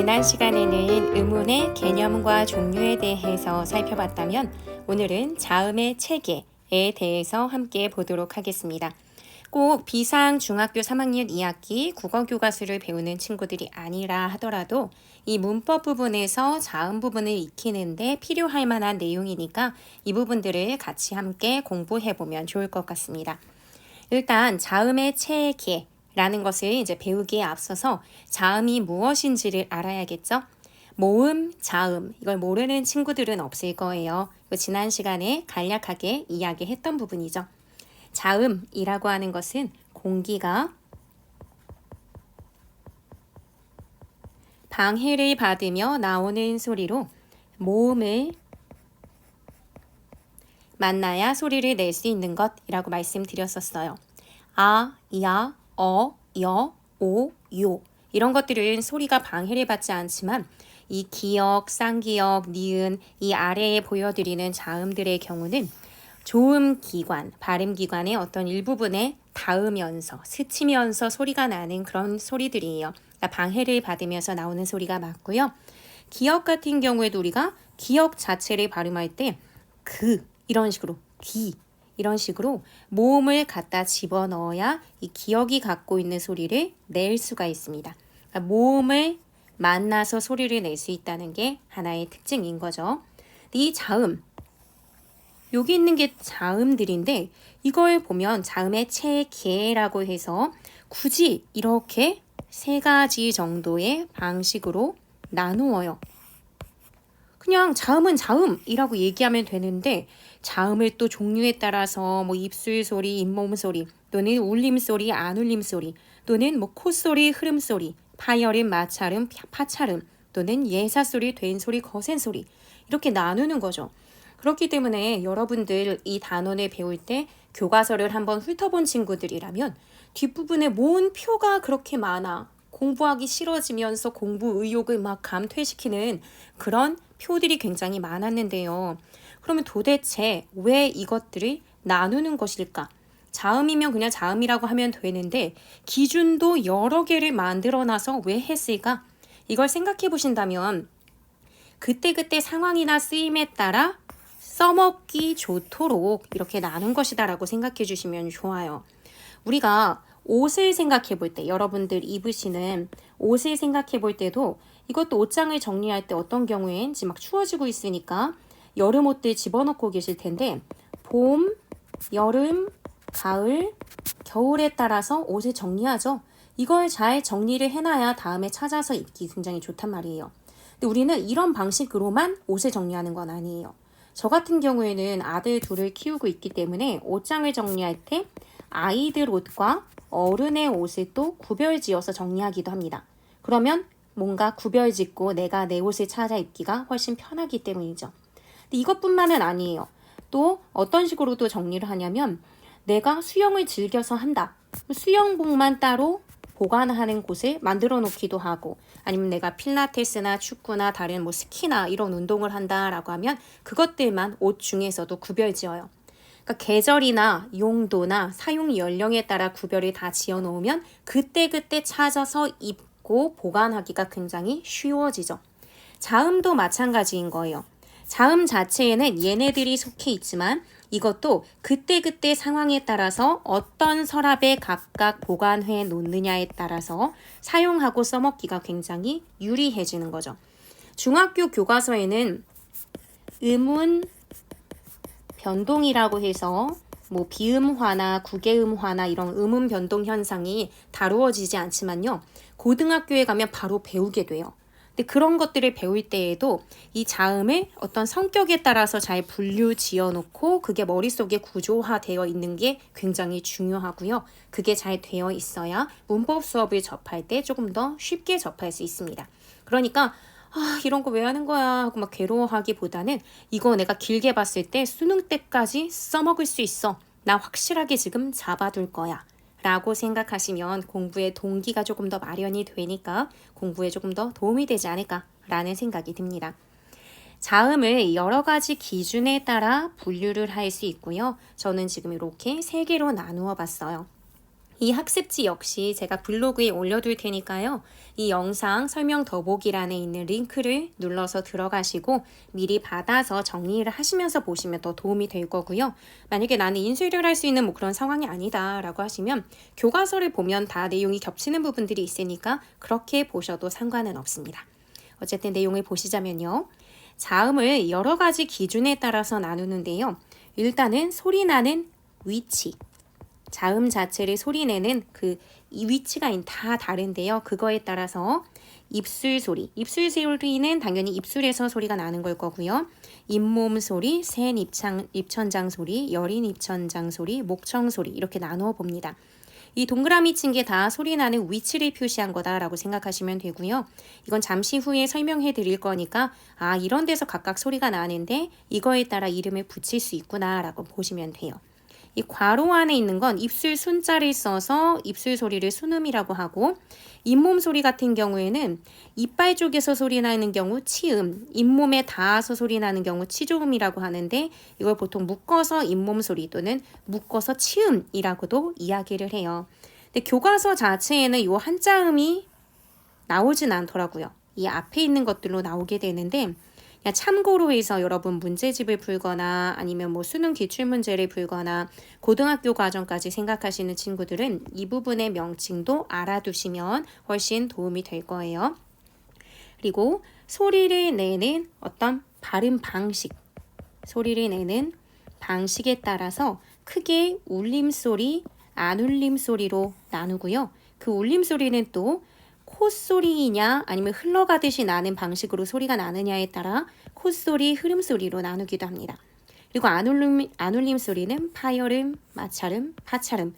지난 시간에는 의문의 개념과 종류에 대해서 살펴봤다면 오늘은 자음의 체계에 대해서 함께 보도록 하겠습니다. 꼭 비상 중학교 3학년 2학기 국어교과서를 배우는 친구들이 아니라 하더라도 이 문법 부분에서 자음 부분을 익히는데 필요할 만한 내용이니까 이 부분들을 같이 함께 공부해보면 좋을 것 같습니다. 일단 자음의 체계라는 것을 이제 배우기에 앞서서 자음이 무엇인지를 알아야겠죠? 모음, 자음, 이걸 모르는 친구들은 없을 거예요. 지난 시간에 간략하게 이야기했던 부분이죠. 자음이라고 하는 것은 공기가 방해를 받으며 나오는 소리로 모음을 만나야 소리를 낼 수 있는 것이라고 말씀드렸었어요. 아, 야, 어, 여, 오, 요 이런 것들은 소리가 방해를 받지 않지만 이 기역, 쌍기역, 니은 이 아래에 보여드리는 자음들의 경우는 조음기관, 발음기관의 어떤 일부분에 닿으면서 스치면서 소리가 나는 그런 소리들이에요. 그러니까 방해를 받으면서 나오는 소리가 맞고요. 기역 같은 경우에도 우리가 기역 자체를 발음할 때 이런 식으로 이런 식으로 모음을 갖다 집어넣어야 이 기역이 갖고 있는 소리를 낼 수가 있습니다. 그러니까 모음을 만나서 소리를 낼 수 있다는 게 하나의 특징인 거죠. 이 자음, 여기 있는 게 자음들인데 이걸 보면 자음의 체계라고 해서 굳이 이렇게 세 가지 정도의 방식으로 나누어요. 그냥 자음은 자음이라고 얘기하면 되는데 자음을 또 종류에 따라서 뭐 입술 소리, 잇몸 소리, 또는 울림 소리, 안 울림 소리, 또는 뭐 콧소리, 흐름 소리, 파열음, 마찰음, 파찰음, 또는 예사 소리, 된 소리, 거센 소리 이렇게 나누는 거죠. 그렇기 때문에 여러분들 이 단원을 배울 때 교과서를 한번 훑어본 친구들이라면 뒷부분에 뭔 표가 그렇게 많아 공부하기 싫어지면서 공부 의욕을 막 감퇴시키는 그런 표들이 굉장히 많았는데요. 그러면 도대체 왜 이것들을 나누는 것일까? 자음이면 그냥 자음이라고 하면 되는데 기준도 여러 개를 만들어놔서 왜 했을까? 이걸 생각해 보신다면 그때그때 상황이나 쓰임에 따라 써먹기 좋도록 이렇게 나눈 것이다라고 생각해 주시면 좋아요. 우리가 옷을 생각해 볼 때, 여러분들 입으시는 옷을 생각해 볼 때도 이것도 옷장을 정리할 때 어떤 경우엔 막 추워지고 있으니까 여름 옷들 집어넣고 계실 텐데 봄, 여름, 가을, 겨울에 따라서 옷을 정리하죠. 이걸 잘 정리를 해놔야 다음에 찾아서 입기 굉장히 좋단 말이에요. 근데 우리는 이런 방식으로만 옷을 정리하는 건 아니에요. 저 같은 경우에는 아들 둘을 키우고 있기 때문에 옷장을 정리할 때 아이들 옷과 어른의 옷을 또 구별지어서 정리하기도 합니다. 그러면 뭔가 구별짓고 내가 내 옷을 찾아 입기가 훨씬 편하기 때문이죠. 근데 이것뿐만은 아니에요. 또 어떤 식으로도 정리를 하냐면 내가 수영을 즐겨서 한다. 수영복만 따로 보관하는 곳을 만들어 놓기도 하고 아니면 내가 필라테스나 축구나 다른 뭐 스키나 이런 운동을 한다라고 하면 그것들만 옷 중에서도 구별지어요. 그러니까 계절이나 용도나 사용 연령에 따라 구별을 다 지어 놓으면 그때그때 찾아서 입고 보관하기가 굉장히 쉬워지죠. 자음도 마찬가지인 거예요. 자음 자체에는 얘네들이 속해 있지만 이것도 그때그때 상황에 따라서 어떤 서랍에 각각 보관해 놓느냐에 따라서 사용하고 써먹기가 굉장히 유리해지는 거죠. 중학교 교과서에는 음운 변동이라고 해서 뭐 비음화나 구개음화나 이런 음운 변동 현상이 다루어지지 않지만요. 고등학교에 가면 바로 배우게 돼요. 근데 그런 것들을 배울 때에도 이 자음을 어떤 성격에 따라서 잘 분류 지어놓고 그게 머릿속에 구조화되어 있는 게 굉장히 중요하고요. 그게 잘 되어 있어야 문법 수업을 접할 때 조금 더 쉽게 접할 수 있습니다. 그러니까 이런 거 왜 하는 거야 하고 막 괴로워하기보다는 이거 내가 길게 봤을 때 수능 때까지 써먹을 수 있어. 나 확실하게 지금 잡아둘 거야. 라고 생각하시면 공부의 동기가 조금 더 마련이 되니까 공부에 조금 더 도움이 되지 않을까라는 생각이 듭니다. 자음을 여러 가지 기준에 따라 분류를 할 수 있고요. 저는 지금 이렇게 세 개로 나누어 봤어요. 이 학습지 역시 제가 블로그에 올려둘 테니까요. 이 영상 설명 더보기란에 있는 링크를 눌러서 들어가시고 미리 받아서 정리를 하시면서 보시면 더 도움이 될 거고요. 만약에 나는 인수를 할 수 있는 뭐 그런 상황이 아니다 라고 하시면 교과서를 보면 다 내용이 겹치는 부분들이 있으니까 그렇게 보셔도 상관은 없습니다. 어쨌든 내용을 보시자면요. 자음을 여러 가지 기준에 따라서 나누는데요. 일단은 소리나는 위치. 자음 자체를 소리내는 이 위치가 다 다른데요. 그거에 따라서 입술 소리. 입술 소리는 당연히 입술에서 소리가 나는 걸 거고요. 잇몸 소리, 센 입천장 소리, 여린 입천장 소리, 목청 소리 이렇게 나누어 봅니다. 이 동그라미 친 게 다 소리 나는 위치를 표시한 거다라고 생각하시면 되고요. 이건 잠시 후에 설명해 드릴 거니까 이런 데서 각각 소리가 나는데 이거에 따라 이름을 붙일 수 있구나라고 보시면 돼요. 이 괄호 안에 있는 건 입술 순자를 써서 입술 소리를 순음이라고 하고 잇몸 소리 같은 경우에는 이빨 쪽에서 소리 나는 경우 치음, 잇몸에 닿아서 소리 나는 경우 치조음이라고 하는데 이걸 보통 묶어서 잇몸 소리 또는 묶어서 치음이라고도 이야기를 해요. 근데 교과서 자체에는 이 한자음이 나오진 않더라고요. 이 앞에 있는 것들로 나오게 되는데 그냥 참고로 해서 여러분 문제집을 풀거나 아니면 뭐 수능 기출문제를 풀거나 고등학교 과정까지 생각하시는 친구들은 이 부분의 명칭도 알아두시면 훨씬 도움이 될 거예요. 그리고 소리를 내는 어떤 발음 방식, 소리를 내는 방식에 따라서 크게 울림소리, 안 울림소리로 나누고요. 그 울림소리는 또 콧소리이냐 아니면 흘러가듯이 나는 방식으로 소리가 나느냐에 따라 콧소리, 흐름소리로 나누기도 합니다. 그리고 안 울림 소리는 파열음, 마찰음, 하찰음.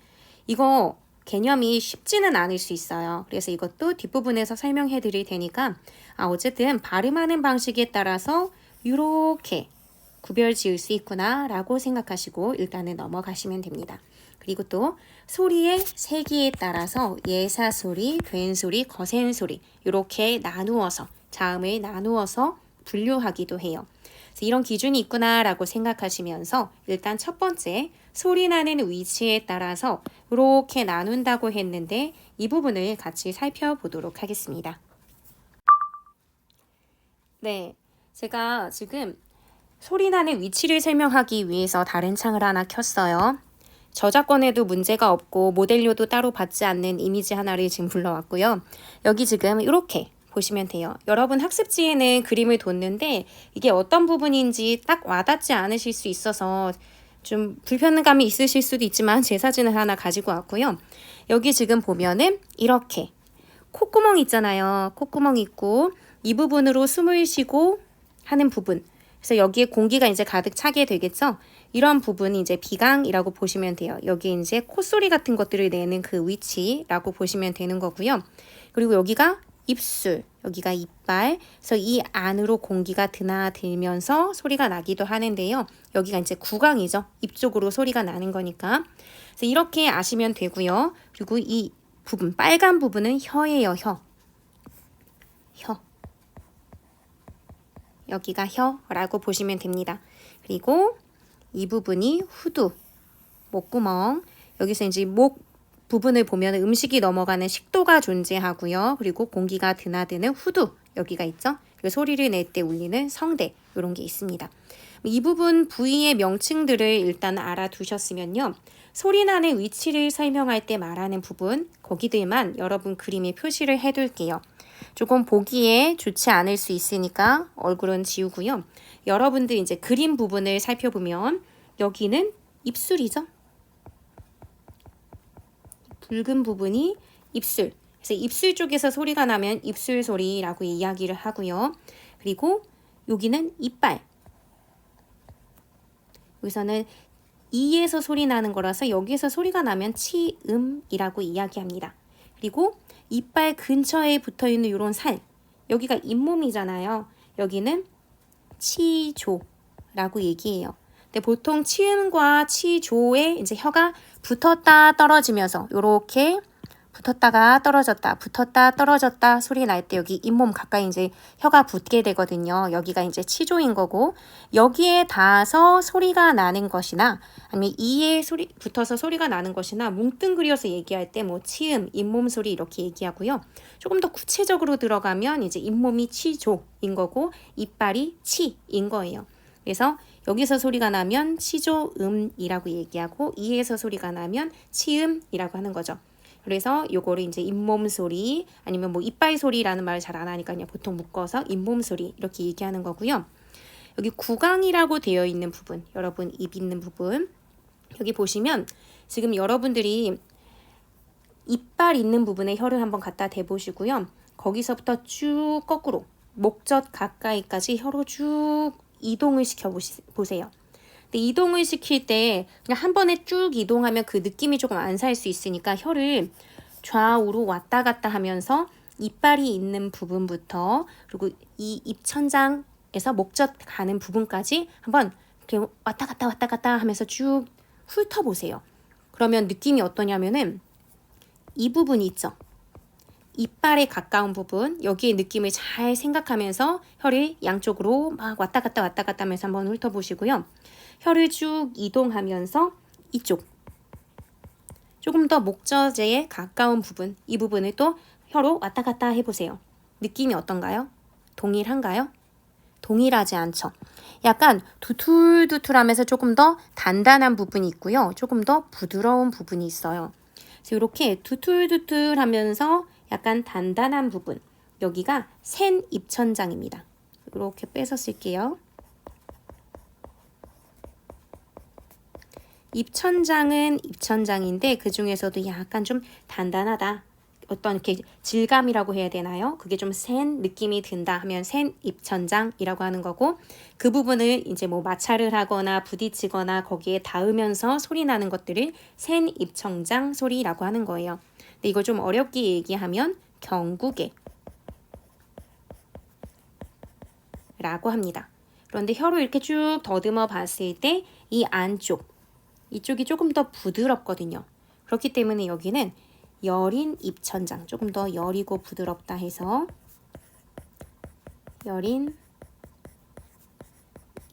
이거 개념이 쉽지는 않을 수 있어요. 그래서 이것도 뒷부분에서 설명해 드릴 테니까 어쨌든 발음하는 방식에 따라서 이렇게 구별 지을 수 있구나 라고 생각하시고 일단은 넘어가시면 됩니다. 그리고 또 소리의 세기에 따라서 예사소리, 괜소리, 거센소리 이렇게 나누어서 자음을 나누어서 분류하기도 해요. 그래서 이런 기준이 있구나라고 생각하시면서 일단 첫 번째 소리 나는 위치에 따라서 이렇게 나눈다고 했는데 이 부분을 같이 살펴보도록 하겠습니다. 네, 제가 지금 소리 나는 위치를 설명하기 위해서 다른 창을 하나 켰어요. 저작권에도 문제가 없고 모델료도 따로 받지 않는 이미지 하나를 지금 불러왔고요. 여기 지금 이렇게 보시면 돼요. 여러분 학습지에는 그림을 뒀는데 이게 어떤 부분인지 딱 와닿지 않으실 수 있어서 좀 불편감이 있으실 수도 있지만 제 사진을 하나 가지고 왔고요. 여기 지금 보면은 이렇게 콧구멍 있잖아요. 콧구멍 있고 이 부분으로 숨을 쉬고 하는 부분. 그래서 여기에 공기가 이제 가득 차게 되겠죠. 이런 부분이 이제 비강이라고 보시면 돼요. 여기 이제 콧소리 같은 것들을 내는 그 위치라고 보시면 되는 거고요. 그리고 여기가 입술, 여기가 이빨. 그래서 이 안으로 공기가 드나들면서 소리가 나기도 하는데요. 여기가 이제 구강이죠. 입 쪽으로 소리가 나는 거니까. 그래서 이렇게 아시면 되고요. 그리고 이 부분, 빨간 부분은 혀예요, 혀. 혀. 여기가 혀라고 보시면 됩니다. 그리고 이 부분이 후두, 목구멍. 여기서 이제 목 부분을 보면 음식이 넘어가는 식도가 존재하고요. 그리고 공기가 드나드는 후두, 여기가 있죠. 그리고 소리를 낼 때 울리는 성대, 이런 게 있습니다. 이 부분 부위의 명칭들을 일단 알아두셨으면요. 소리 나는 위치를 설명할 때 말하는 부분, 거기들만 여러분 그림에 표시를 해둘게요. 조금 보기에 좋지 않을 수 있으니까 얼굴은 지우고요. 여러분들 이제 그림 부분을 살펴보면 여기는 입술이죠. 붉은 부분이 입술. 그래서 입술 쪽에서 소리가 나면 입술 소리라고 이야기를 하고요. 그리고 여기는 이빨. 여기서는 이에서 소리 나는 거라서 여기에서 소리가 나면 치음이라고 이야기합니다. 그리고 이빨 근처에 붙어있는 이런 살, 여기가 잇몸이잖아요. 여기는 치조라고 얘기해요. 근데 보통 치음과 치조에 이제 혀가 붙었다 떨어지면서 이렇게 붙었다가 떨어졌다, 붙었다 떨어졌다 소리 날 때 여기 잇몸 가까이 이제 혀가 붙게 되거든요. 여기가 이제 치조인 거고, 여기에 닿아서 소리가 나는 것이나 아니면 이에 소리 붙어서 소리가 나는 것이나 뭉뚱그려서 얘기할 때 뭐 치음, 잇몸 소리 이렇게 얘기하고요. 조금 더 구체적으로 들어가면 이제 잇몸이 치조인 거고 이빨이 치인 거예요. 그래서 여기서 소리가 나면 치조음이라고 얘기하고 이에서 소리가 나면 치음이라고 하는 거죠. 그래서 요거를 이제 잇몸 소리 아니면 뭐 이빨 소리라는 말을 잘 안 하니까 그냥 보통 묶어서 잇몸 소리 이렇게 얘기하는 거고요. 여기 구강이라고 되어 있는 부분, 여러분 입 있는 부분, 여기 보시면 지금 여러분들이 이빨 있는 부분에 혀를 한번 갖다 대보시고요. 거기서부터 쭉 거꾸로 목젖 가까이까지 혀로 쭉 이동을 시켜 보세요. 근데 이동을 시킬 때 그냥 한 번에 쭉 이동하면 그 느낌이 조금 안 살 수 있으니까 혀를 좌우로 왔다 갔다 하면서 이빨이 있는 부분부터 그리고 이 입천장에서 목젖 가는 부분까지 한번 이렇게 왔다 갔다 하면서 쭉 훑어보세요. 그러면 느낌이 어떠냐면은 이 부분이 있죠. 이빨에 가까운 부분, 여기에 느낌을 잘 생각하면서 혀를 양쪽으로 막 왔다 갔다 하면서 한번 훑어보시고요. 혀를 쭉 이동하면서 이쪽, 조금 더 목젖에 가까운 부분, 이 부분을 또 혀로 왔다 갔다 해보세요. 느낌이 어떤가요? 동일한가요? 동일하지 않죠. 약간 두툴두툴하면서 조금 더 단단한 부분이 있고요. 조금 더 부드러운 부분이 있어요. 그래서 이렇게 두툴두툴하면서 약간 단단한 부분, 여기가 센 입천장입니다. 이렇게 빼서 쓸게요. 입천장은 입천장인데 그 중에서도 약간 좀 단단하다. 어떤 이렇게 질감이라고 해야 되나요? 그게 좀 센 느낌이 든다 하면 센 입천장이라고 하는 거고, 그 부분을 이제 뭐 마찰을 하거나 부딪히거나 거기에 닿으면서 소리 나는 것들을 센 입천장 소리라고 하는 거예요. 근데 이걸 좀 어렵게 얘기하면 경구개 라고 합니다. 그런데 혀로 이렇게 쭉 더듬어 봤을 때 이 안쪽, 이쪽이 조금 더 부드럽거든요. 그렇기 때문에 여기는 여린 입천장, 조금 더 여리고 부드럽다 해서 여린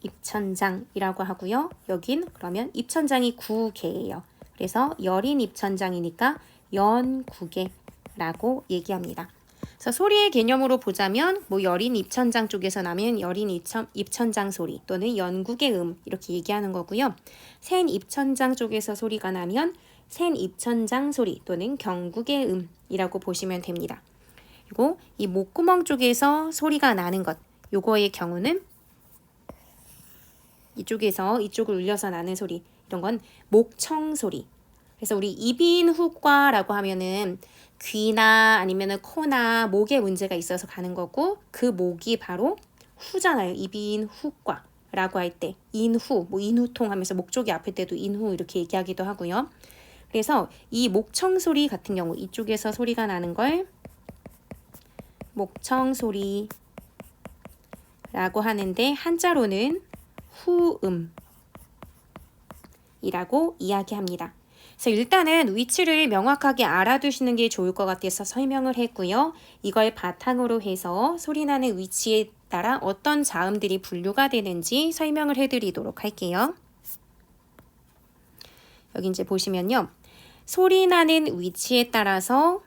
입천장이라고 하고요. 여긴 그러면 입천장이 9개예요. 그래서 여린 입천장이니까 연구개라고 얘기합니다. 그래서 소리의 개념으로 보자면 뭐 여린 입천장 쪽에서 나면 여린 입천장 소리 또는 연구개음 이렇게 얘기하는 거고요. 센 입천장 쪽에서 소리가 나면 센 입천장 소리 또는 경구개음이라고 보시면 됩니다. 그리고 이 목구멍 쪽에서 소리가 나는 것, 요거의 경우는 이쪽에서 이쪽을 울려서 나는 소리, 이런 건 목청 소리. 그래서 우리 이빈후과라고 하면은 귀나 아니면은 코나 목에 문제가 있어서 가는 거고, 그 목이 바로 후잖아요. 이빈후과라고 할 때 인후, 뭐 인후통 하면서 목 쪽이 아플 때도 인후 이렇게 얘기하기도 하고요. 그래서 이 목청 소리 같은 경우 이쪽에서 소리가 나는 걸 목청 소리라고 하는데 한자로는 후음이라고 이야기합니다. 그래서 일단은 위치를 명확하게 알아두시는 게 좋을 것 같아서 설명을 했고요. 이걸 바탕으로 해서 소리나는 위치에 따라 어떤 자음들이 분류가 되는지 설명을 해드리도록 할게요. 여기 이제 보시면요. 소리나는 위치에 따라서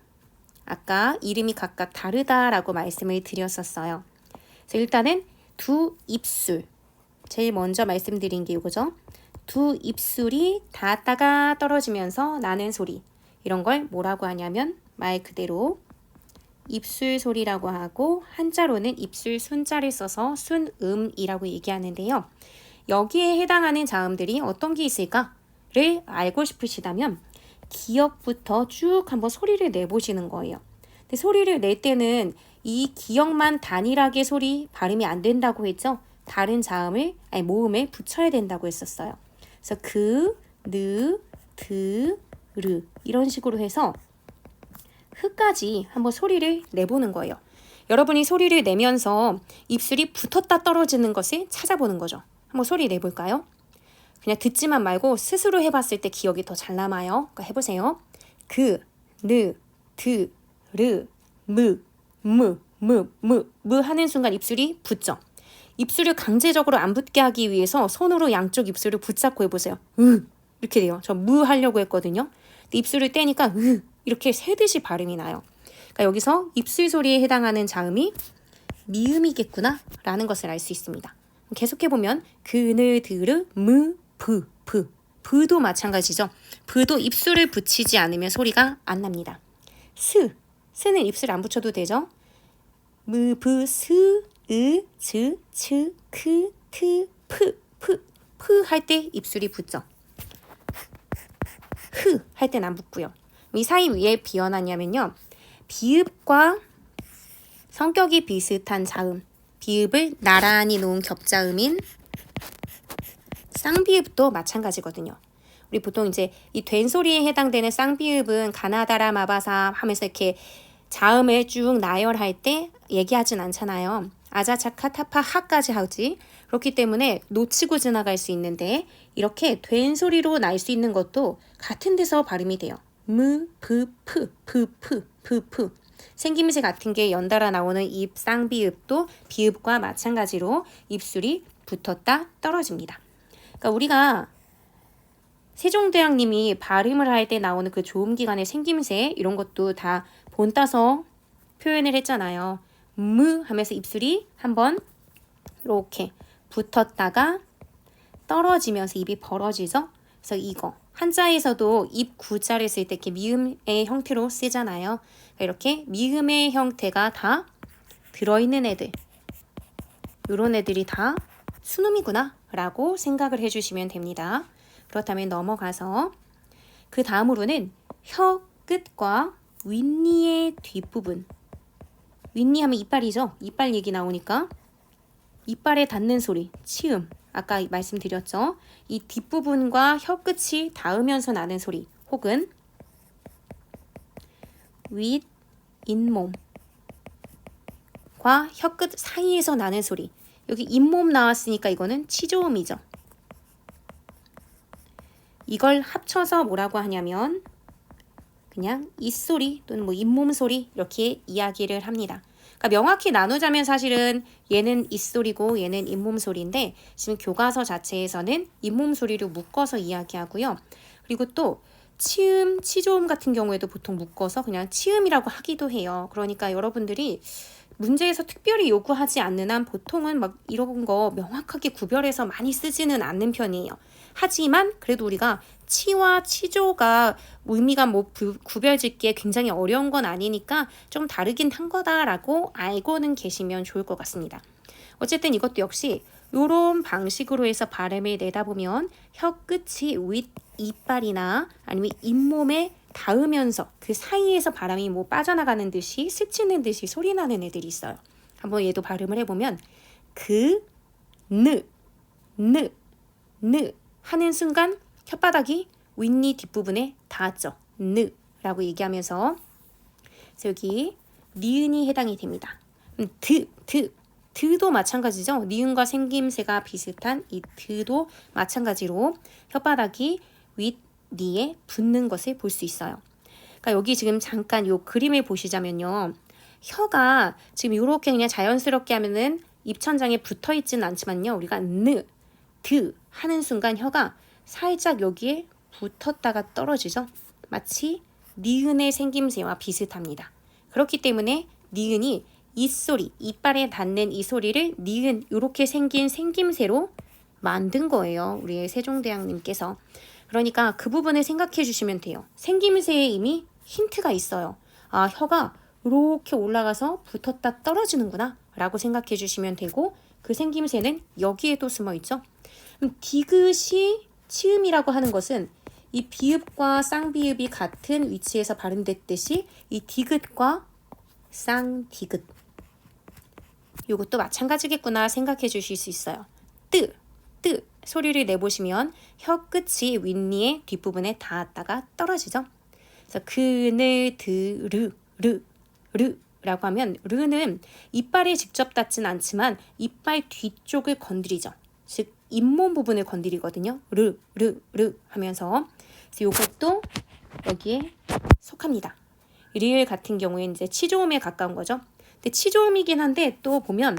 아까 이름이 각각 다르다라고 말씀을 드렸었어요. 그래서 일단은 두 입술, 제일 먼저 말씀드린 게 이거죠. 두 입술이 닿았다가 떨어지면서 나는 소리, 이런 걸 뭐라고 하냐면 말 그대로 입술 소리라고 하고 한자로는 입술 순자를 써서 순음이라고 얘기하는데요. 여기에 해당하는 자음들이 어떤 게 있을까를 알고 싶으시다면 기역부터 쭉 한번 소리를 내보시는 거예요. 근데 소리를 낼 때는 이 기역만 단일하게 소리 발음이 안 된다고 했죠. 다른 자음을, 아니 모음을 붙여야 된다고 했었어요. 그래서 그, 느, 드, 르 이런 식으로 해서 흐까지 한번 소리를 내보는 거예요. 여러분이 소리를 내면서 입술이 붙었다 떨어지는 것을 찾아보는 거죠. 한번 소리 내볼까요? 그냥 듣지만 말고 스스로 해봤을 때 기억이 더 잘 남아요. 그러니까 해보세요. 그, 느, 드, 르, 무 하는 순간 입술이 붙죠. 입술을 강제적으로 안 붙게 하기 위해서 손으로 양쪽 입술을 붙잡고 해보세요. 이렇게 돼요. 저 무 하려고 했거든요. 근데 입술을 떼니까 이렇게 세듯이 발음이 나요. 그러니까 여기서 입술 소리에 해당하는 자음이 미음이겠구나 라는 것을 알 수 있습니다. 계속해보면 그느, 드르, 무, 부도 마찬가지죠. 부도 입술을 붙이지 않으면 소리가 안 납니다. 스는 입술 안 붙여도 되죠. 무, 부, 스, 으, 즈, 츠, 크, 트, 프 할 때 입술이 붙죠. 할 땐 안 붙고요. 이 사이 위에 비어놨냐면요. 비읍과 성격이 비슷한 자음, 비읍을 나란히 놓은 겹자음인 쌍비읍도 마찬가지거든요. 우리 보통 이제 이 된 소리에 해당되는 쌍비읍은 가나다라 마바사 하면서 이렇게 자음을 쭉 나열할 때 얘기하진 않잖아요. 아자차카 타파 하까지 하지. 그렇기 때문에 놓치고 지나갈 수 있는데 이렇게 된 소리로 날 수 있는 것도 같은 데서 발음이 돼요. 무, 부, 푸. 생김새 같은 게 연달아 나오는 입 쌍비읍도 비읍과 마찬가지로 입술이 붙었다 떨어집니다. 그러니까 우리가 세종대왕님이 발음을 할 때 나오는 그 조음기관의 생김새 이런 것도 다 본따서 표현을 했잖아요. 무 하면서 입술이 한번 이렇게 붙었다가 떨어지면서 입이 벌어지죠. 그래서 이거 한자에서도 입 구자를 쓸 때 이렇게 미음의 형태로 쓰잖아요. 이렇게 미음의 형태가 다 들어있는 애들, 이런 애들이 다 순음이구나 라고 생각을 해주시면 됩니다. 그렇다면 넘어가서 그 다음으로는 혀 끝과 윗니의 뒷부분, 윗니 하면 이빨이죠. 이빨 얘기 나오니까 이빨에 닿는 소리, 치음, 아까 말씀드렸죠. 이 뒷부분과 혀 끝이 닿으면서 나는 소리 혹은 윗 잇몸과 혀 끝 사이에서 나는 소리, 여기 잇몸 나왔으니까 이거는 치조음이죠. 이걸 합쳐서 뭐라고 하냐면 그냥 잇소리 또는 뭐 잇몸 소리 이렇게 이야기를 합니다. 그러니까 명확히 나누자면 사실은 얘는 잇소리고 얘는 잇몸 소리인데 지금 교과서 자체에서는 잇몸 소리로 묶어서 이야기하고요. 그리고 또 치음, 치조음 같은 경우에도 보통 묶어서 그냥 치음이라고 하기도 해요. 그러니까 여러분들이 문제에서 특별히 요구하지 않는 한 보통은 막 이런 거 명확하게 구별해서 많이 쓰지는 않는 편이에요. 하지만 그래도 우리가 치와 치조가 의미가 뭐 구별짓기에 굉장히 어려운 건 아니니까 좀 다르긴 한 거다라고 알고는 계시면 좋을 것 같습니다. 어쨌든 이것도 역시 이런 방식으로 해서 발음을 내다보면 혀 끝이 윗 이빨이나 아니면 잇몸에 닿으면서 그 사이에서 바람이 뭐 빠져나가는 듯이 스치는 듯이 소리 나는 애들이 있어요. 한번 얘도 발음을 해보면 느 하는 순간 혓바닥이 윗니 뒷부분에 닿았죠. 느라고 얘기하면서 그래서 여기 니은이 해당이 됩니다. 드도 마찬가지죠. 니은과 생김새가 비슷한 이 드도 마찬가지로 혓바닥이 윗니에 붙는 것을 볼 수 있어요. 그러니까 여기 지금 잠깐 요 그림을 보시자면요. 혀가 지금 이렇게 그냥 자연스럽게 하면은 입천장에 붙어 있지는 않지만요. 우리가 드 하는 순간 혀가 살짝 여기에 붙었다가 떨어지죠. 마치 니은의 생김새와 비슷합니다. 그렇기 때문에 니은이 이 소리, 이빨에 닿는 이 소리를 니은 이렇게 생긴 생김새로 만든 거예요. 우리의 세종대왕님께서. 그러니까 그 부분을 생각해 주시면 돼요. 생김새에 이미 힌트가 있어요. 아, 혀가 이렇게 올라가서 붙었다 떨어지는구나 라고 생각해 주시면 되고 그 생김새는 여기에도 숨어 있죠. 디귿이 치음이라고 하는 것은 이 비읍과 쌍비읍이 같은 위치에서 발음됐듯이 이 디귿과 쌍디귿 이것도 마찬가지겠구나 생각해 주실 수 있어요. 뜨 소리를 내보시면 혀 끝이 윗니의 뒷부분에 닿았다가 떨어지죠. 그래서 그네 르라고 하면 르는 이빨에 직접 닿진 않지만 이빨 뒤쪽을 건드리죠. 즉 잇몸 부분을 건드리거든요. 르 하면서 그래서 이것도 여기에 속합니다. 리을 같은 경우에 이제 치조음에 가까운 거죠. 근데 치조음이긴 한데 또 보면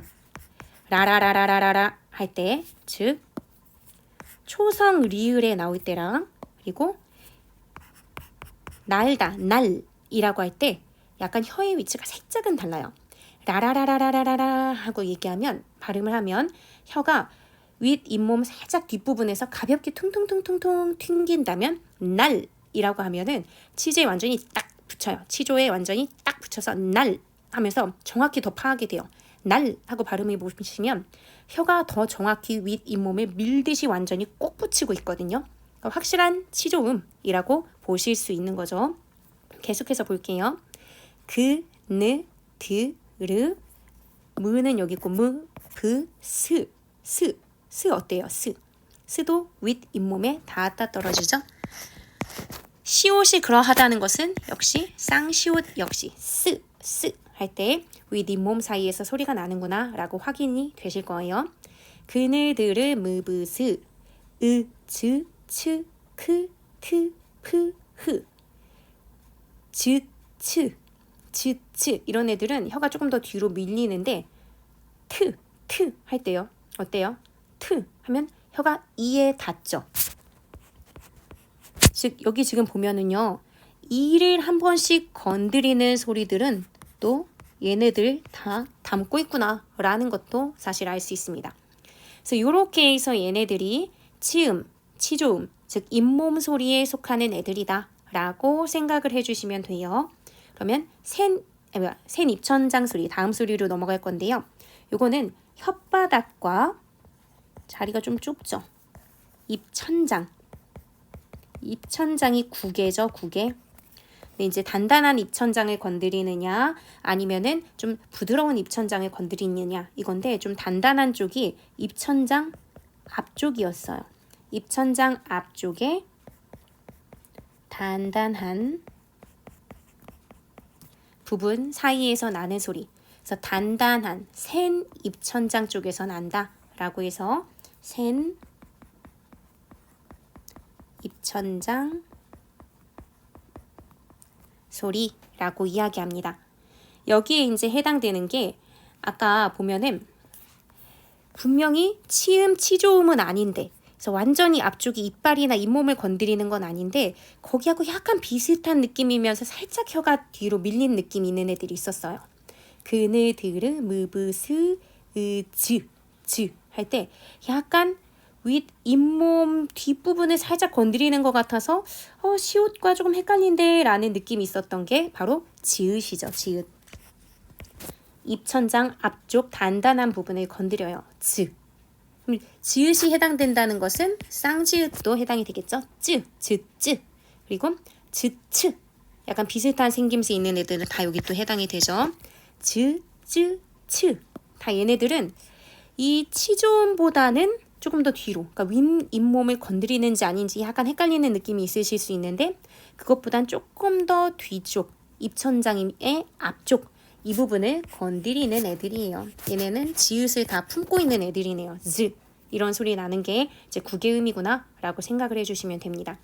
라라라라라라 할 때, 즉 초성 리을에 나올 때랑 그리고 날다, 날이라고 할 때 약간 혀의 위치가 살짝은 달라요. 라라라라라라라 하고 얘기하면 발음을 하면 혀가 윗 잇몸 살짝 뒷부분에서 가볍게 퉁퉁퉁퉁퉁 튕긴다면 날이라고 하면은 치조에 완전히 딱 붙여요. 치조에 완전히 딱 붙여서 날 하면서 정확히 더 파악이 돼요. 날 하고 발음해 보시면 혀가 더 정확히 윗 잇몸에 밀듯이 완전히 꼭 붙이고 있거든요. 그러니까 확실한 치조음이라고 보실 수 있는 거죠. 계속해서 볼게요. 그, 느, 드, 르, 무는 여기 있고 무, 브, 스, 스 어때요? 스도 윗 잇몸에 닿았다 떨어지죠. 시옷이 그러하다는 것은 역시 쌍시옷 역시 스 할 때 윗 잇몸 사이에서 소리가 나는구나 라고 확인이 되실 거예요. 그느드르 무브스 으, 즈, 츠, 크, 트, 프, 흐 즈, 츠 이런 애들은 혀가 조금 더 뒤로 밀리는데 트 할 때요. 어때요? 트 하면 혀가 이에 닿죠. 즉 여기 지금 보면은요. 이를 한 번씩 건드리는 소리들은 또 얘네들 다 담고 있구나 라는 것도 사실 알 수 있습니다. 그래서 이렇게 해서 얘네들이 치음, 치조음, 즉 잇몸 소리에 속하는 애들이다 라고 생각을 해주시면 돼요. 그러면 센 입천장 소리, 다음 소리로 넘어갈 건데요. 요거는 혓바닥과 자리가 좀 좁죠. 입천장이 구개죠, 구개. 근데 이제 단단한 입천장을 건드리느냐 아니면은 좀 부드러운 입천장을 건드리느냐 이건데 좀 단단한 쪽이 입천장 앞쪽이었어요. 입천장 앞쪽에 단단한 부분 사이에서 나는 소리. 그래서 단단한 센 입천장 쪽에서 난다 라고 해서 센 입천장 소리라고 이야기합니다. 여기에 이제 해당되는 게 아까 보면은 분명히 치음, 치조음은 아닌데 그래서 완전히 앞쪽이 이빨이나 잇몸을 건드리는 건 아닌데 거기하고 약간 비슷한 느낌이면서 살짝 혀가 뒤로 밀린 느낌이 있는 애들이 있었어요. 그느, 드르, 무브스, 으, 즈 할 때 약간 윗 잇몸 뒷부분을 살짝 건드리는 것 같아서 시옷과 조금 헷갈린데 라는 느낌이 있었던 게 바로 지읒이죠. 지읒. 입천장 앞쪽 단단한 부분을 건드려요. 지읒이 해당된다는 것은 쌍지읒도 해당이 되겠죠. 쯔. 그리고 즈츠. 약간 비슷한 생김새 있는 애들은 다 여기 또 해당이 되죠. 즈, 츠. 다 얘네들은 이 치조음보다는 조금 더 뒤로, 그러니까 윗 잇몸을 건드리는지 아닌지 약간 헷갈리는 느낌이 있으실 수 있는데 그것보단 조금 더 뒤쪽, 입천장의 앞쪽 이 부분을 건드리는 애들이에요. 얘네는 지읒을 다 품고 있는 애들이네요. 즈 이런 소리 나는 게 이제 구개음이구나 라고 생각을 해주시면 됩니다.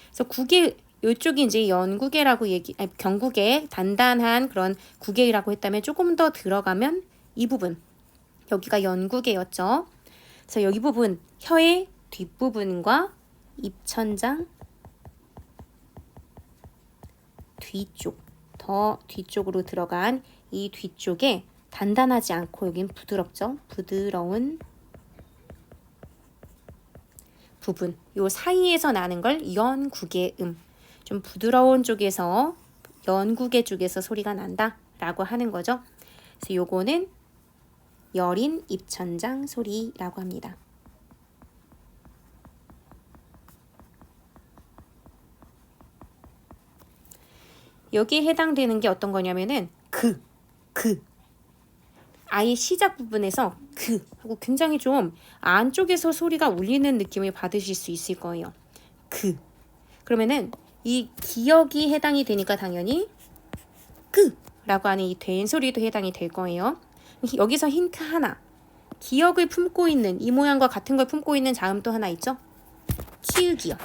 그래서 구개 이쪽이 이제 연구개라고 경구개 단단한 그런 구개라고 했다면 조금 더 들어가면 이 부분 여기가 연구개였죠. 그래서 여기 부분 혀의 뒷부분과 입천장 뒤쪽 더 뒤쪽으로 들어간 이 뒤쪽에 단단하지 않고 여긴 부드럽죠. 부드러운 부분 요 사이에서 나는 걸 연구개음 좀 부드러운 쪽에서 연구개 쪽에서 소리가 난다 라고 하는 거죠. 그래서 요거는 여린 입천장 소리라고 합니다. 여기에 해당되는 게 어떤 거냐면은 그 아예 시작 부분에서 그 하고 굉장히 좀 안쪽에서 소리가 울리는 느낌을 받으실 수 있을 거예요. 그러면은 이 기역이 해당이 되니까 당연히 라고 하는 이 된 소리도 해당이 될 거예요. 여기서 힌트 하나. 기역을 품고 있는 이 모양과 같은 걸 품고 있는 자음 또 하나 있죠. 키읔이요.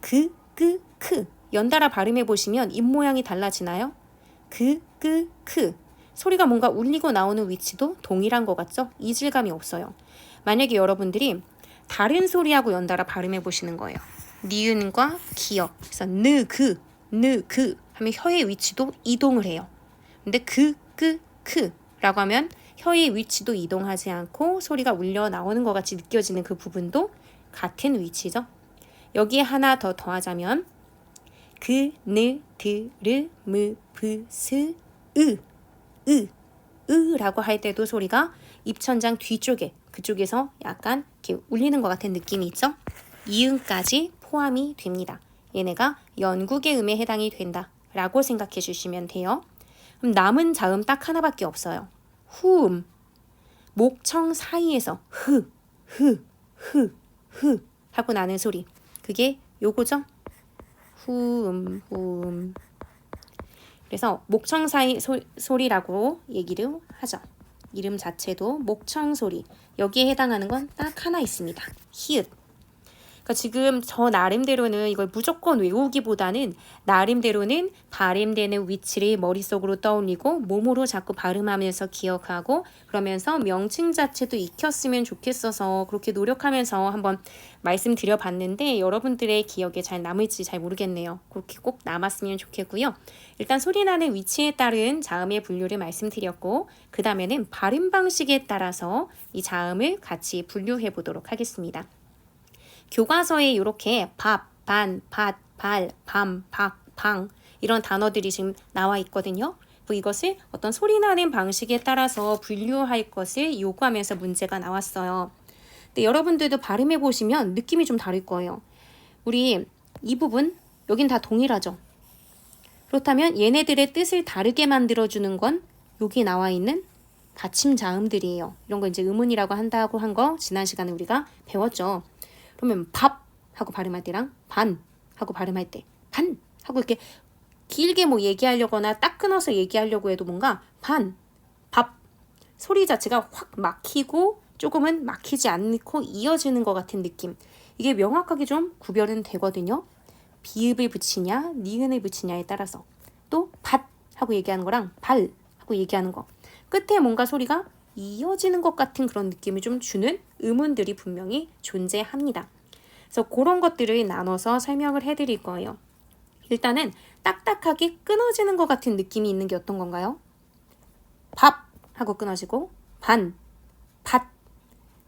크 연달아 발음해 보시면 입 모양이 달라지나요? 크. 소리가 뭔가 울리고 나오는 위치도 동일한 것 같죠? 이질감이 없어요. 만약에 여러분들이 다른 소리하고 연달아 발음해 보시는 거예요. 니은과 기역. 그래서 느 그 하면 혀의 위치도 이동을 해요. 근데 크라고 하면 혀의 위치도 이동하지 않고 소리가 울려 나오는 것 같이 느껴지는 그 부분도 같은 위치죠. 여기에 하나 더 더하자면 그, 느, 드, 르, 무, 브, 스, 라고 할 때도 소리가 입천장 뒤쪽에 그쪽에서 약간 이렇게 울리는 것 같은 느낌이 있죠. 이응까지 포함이 됩니다. 얘네가 연국의 음에 해당이 된다 라고 생각해 주시면 돼요. 그럼 남은 자음 딱 하나밖에 없어요. 후음. 목청 사이에서 흐 하고 나는 소리. 그게 요거죠. 후음. 그래서 목청 사이 소리라고 얘기를 하죠. 이름 자체도 목청 소리. 여기에 해당하는 건 딱 하나 있습니다. 히읗. 그러니까 지금 저 나름대로는 이걸 무조건 외우기보다는 나름대로는 발음되는 위치를 머릿속으로 떠올리고 몸으로 자꾸 발음하면서 기억하고 그러면서 명칭 자체도 익혔으면 좋겠어서 그렇게 노력하면서 한번 말씀드려봤는데 여러분들의 기억에 잘 남을지 잘 모르겠네요. 그렇게 꼭 남았으면 좋겠고요. 일단 소리나는 위치에 따른 자음의 분류를 말씀드렸고 그 다음에는 발음 방식에 따라서 이 자음을 같이 분류해 보도록 하겠습니다. 교과서에 이렇게 밥, 반, 밭, 발, 밤, 박, 방 이런 단어들이 지금 나와 있거든요. 이것을 어떤 소리나는 방식에 따라서 분류할 것을 요구하면서 문제가 나왔어요. 근데 여러분들도 발음해 보시면 느낌이 좀 다를 거예요. 우리 이 부분 여긴 다 동일하죠. 그렇다면 얘네들의 뜻을 다르게 만들어주는 건 여기 나와 있는 받침 자음들이에요. 이런 거 이제 의문이라고 한다고 한 거 지난 시간에 우리가 배웠죠. 그러면 밥 하고 발음할 때랑 반 하고 발음할 때 반 하고 이렇게 길게 뭐 얘기하려거나 딱 끊어서 얘기하려고 해도 뭔가 반, 밥 소리 자체가 확 막히고 조금은 막히지 않고 이어지는 것 같은 느낌. 이게 명확하게 좀 구별은 되거든요. 비읍을 붙이냐 니은을 붙이냐에 따라서 또 밭 하고 얘기하는 거랑 발 하고 얘기하는 거 끝에 뭔가 소리가 이어지는 것 같은 그런 느낌을 좀 주는 음운들이 분명히 존재합니다. 그래서 그런 것들을 나눠서 설명을 해드릴 거예요. 일단은 딱딱하게 끊어지는 것 같은 느낌이 있는 게 어떤 건가요? 밥 하고 끊어지고 반, 밭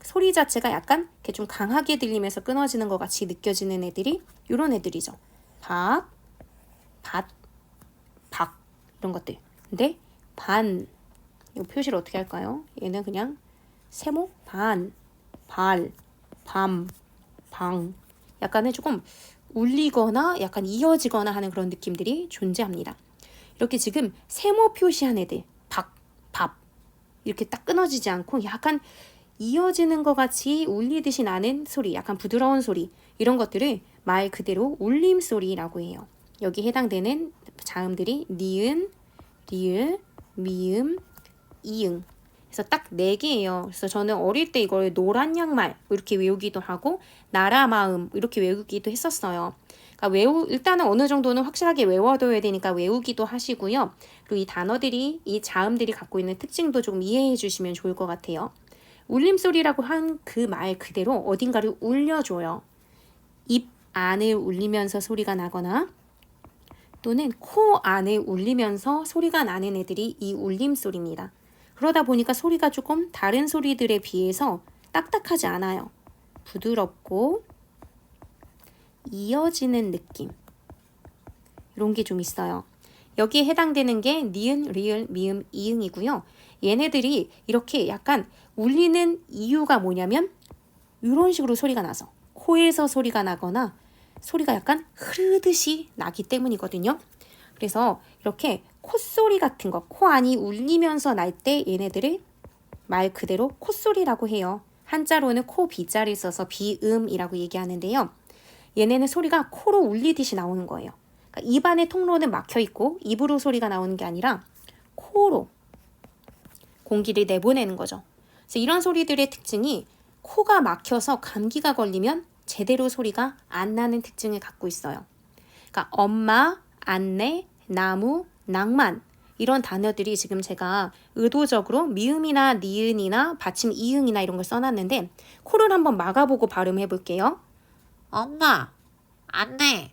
소리 자체가 약간 이렇게 좀 강하게 들리면서 끊어지는 것 같이 느껴지는 애들이 이런 애들이죠. 밥, 밭, 박 이런 것들. 근데 반 이 표시를 어떻게 할까요? 얘는 그냥 세모 반, 발, 밤, 방 약간은 조금 울리거나 약간 이어지거나 하는 그런 느낌들이 존재합니다. 이렇게 지금 세모 표시한 애들 박, 밥 이렇게 딱 끊어지지 않고 약간 이어지는 것 같이 울리듯이 나는 소리 약간 부드러운 소리 이런 것들을 말 그대로 울림 소리라고 해요. 여기 해당되는 자음들이 니은, 리을, 미음, 이응 그래서 딱 4개예요. 그래서 저는 어릴 때 이걸 노란 양말 이렇게 외우기도 하고 나라 마음 이렇게 외우기도 했었어요. 그러니까 일단은 어느 정도는 확실하게 외워둬야 되니까 외우기도 하시고요. 그리고 이 단어들이 이 자음들이 갖고 있는 특징도 좀 이해해 주시면 좋을 것 같아요. 울림소리라고 한 그 말 그대로 어딘가를 울려줘요. 입 안을 울리면서 소리가 나거나 또는 코 안을 울리면서 소리가 나는 애들이 이 울림소리입니다. 그러다 보니까 소리가 조금 다른 소리들에 비해서 딱딱하지 않아요. 부드럽고 이어지는 느낌. 이런 게 좀 있어요. 여기에 해당되는 게 니은, 리을, 미음, 이응이고요. 얘네들이 이렇게 약간 울리는 이유가 뭐냐면 이런 식으로 소리가 나서 코에서 소리가 나거나 소리가 약간 흐르듯이 나기 때문이거든요. 그래서 이렇게 콧소리 같은 거, 코 안이 울리면서 날 때 얘네들을 말 그대로 콧소리라고 해요. 한자로는 코 비자를 써서 비음이라고 얘기하는데요. 얘네는 소리가 코로 울리듯이 나오는 거예요. 그러니까 입안의 통로는 막혀 있고 입으로 소리가 나오는 게 아니라 코로 공기를 내보내는 거죠. 그래서 이런 소리들의 특징이 코가 막혀서 감기가 걸리면 제대로 소리가 안 나는 특징을 갖고 있어요. 그러니까 엄마, 안내, 나무, 낭만 이런 단어들이 지금 제가 의도적으로 미음이나 니은이나 받침 이응이나 이런 걸 써놨는데 코를 한번 막아보고 발음해 볼게요. 엄마, 안내,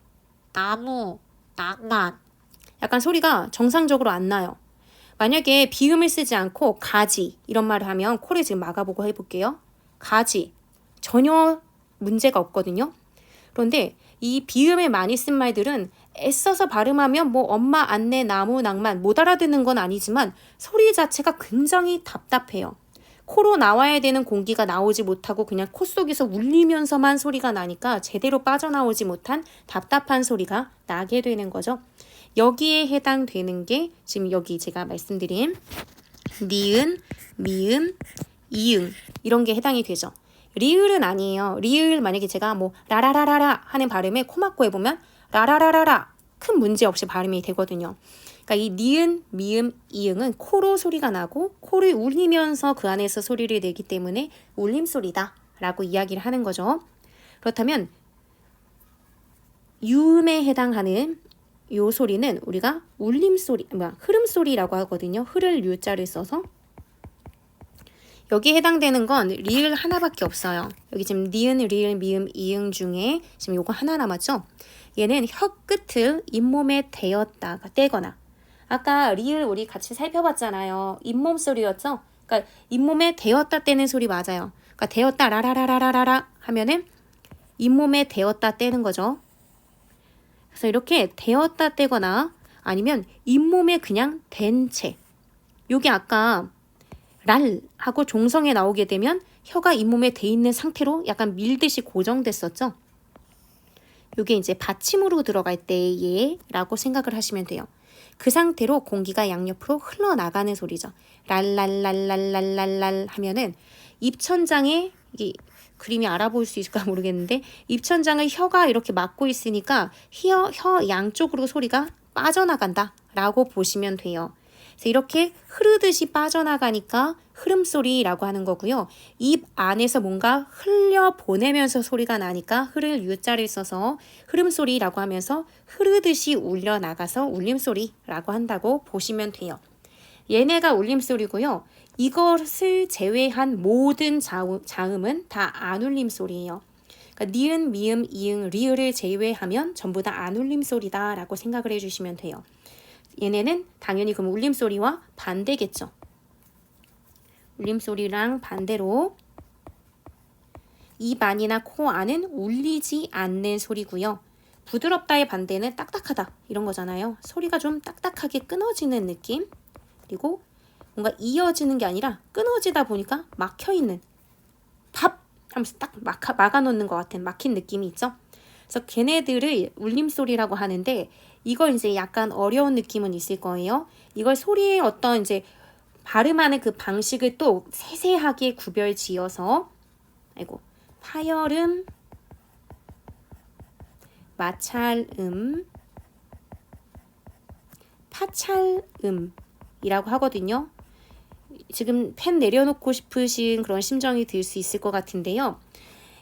나무, 낭만. 약간 소리가 정상적으로 안 나요. 만약에 비음을 쓰지 않고 가지 이런 말을 하면 코를 지금 막아보고 해볼게요. 가지 전혀 문제가 없거든요. 그런데 이 비음을 많이 쓴 말들은 애써서 발음하면 뭐 엄마, 안내, 나무, 낭만 못 알아듣는 건 아니지만 소리 자체가 굉장히 답답해요. 코로 나와야 되는 공기가 나오지 못하고 그냥 코 속에서 울리면서만 소리가 나니까 제대로 빠져나오지 못한 답답한 소리가 나게 되는 거죠. 여기에 해당되는 게 지금 여기 제가 말씀드린 니은, 미음, 이응 이런 게 해당이 되죠. 리을은 아니에요. 리을 만약에 제가 뭐 라라라라라 하는 발음에 코 막고 해보면 라라라라라 큰 문제 없이 발음이 되거든요. 그러니까 이 니은, 미음, 이응은 코로 소리가 나고 코를 울리면서 그 안에서 소리를 내기 때문에 울림소리다 라고 이야기를 하는 거죠. 그렇다면 유음에 해당하는 요 소리는 우리가 울림소리, 흐름소리라고 하거든요. 흐를 유자를 써서 여기에 해당되는 건 리을 하나밖에 없어요. 여기 지금 니은, 리을, 미음, 이응 중에 지금 요거 하나 남았죠? 얘는 혀 끝을 잇몸에 대었다가 떼거나 아까 리을 우리 같이 살펴봤잖아요. 잇몸 소리였죠? 그러니까 잇몸에 대었다 떼는 소리 맞아요. 그러니까 대었다 라라라라라라 하면은 잇몸에 대었다 떼는 거죠. 그래서 이렇게 대었다 떼거나 아니면 잇몸에 그냥 댄 채. 요게 아까 랄 하고 종성에 나오게 되면 혀가 잇몸에 대 있는 상태로 약간 밀듯이 고정됐었죠. 요게 이제 받침으로 들어갈 때에 라고 생각을 하시면 돼요. 그 상태로 공기가 양옆으로 흘러나가는 소리죠. 랄랄랄랄랄랄랄 하면은 입천장에 이게 그림이 알아볼 수 있을까 모르겠는데 입천장을 혀가 이렇게 막고 있으니까 혀 양쪽으로 소리가 빠져나간다 라고 보시면 돼요. 그래서 이렇게 흐르듯이 빠져나가니까 흐름소리라고 하는 거고요. 입 안에서 뭔가 흘려보내면서 소리가 나니까 흐를 유자를 써서 흐름소리라고 하면서 흐르듯이 울려나가서 울림소리라고 한다고 보시면 돼요. 얘네가 울림소리고요. 이것을 제외한 모든 자음은 다 안울림소리예요. 그러니까 니은, 미음, 이응, 리을을 제외하면 전부 다 안울림소리다 라고 생각을 해주시면 돼요. 얘네는 당연히 그럼 울림소리와 반대겠죠. 울림소리랑 반대로 입 안이나 코 안은 울리지 않는 소리고요. 부드럽다의 반대는 딱딱하다 이런 거잖아요. 소리가 좀 딱딱하게 끊어지는 느낌. 그리고 뭔가 이어지는 게 아니라 끊어지다 보니까 막혀있는 밥 하면서 딱 막아놓는 것 같은 막힌 느낌이 있죠. 그래서 걔네들을 울림소리라고 하는데 이걸 이제 약간 어려운 느낌은 있을 거예요. 이걸 소리의 어떤 이제 발음하는 그 방식을 또 세세하게 구별 지어서 파열음, 마찰음, 파찰음이라고 하거든요. 지금 펜 내려놓고 싶으신 그런 심정이 들 수 있을 것 같은데요.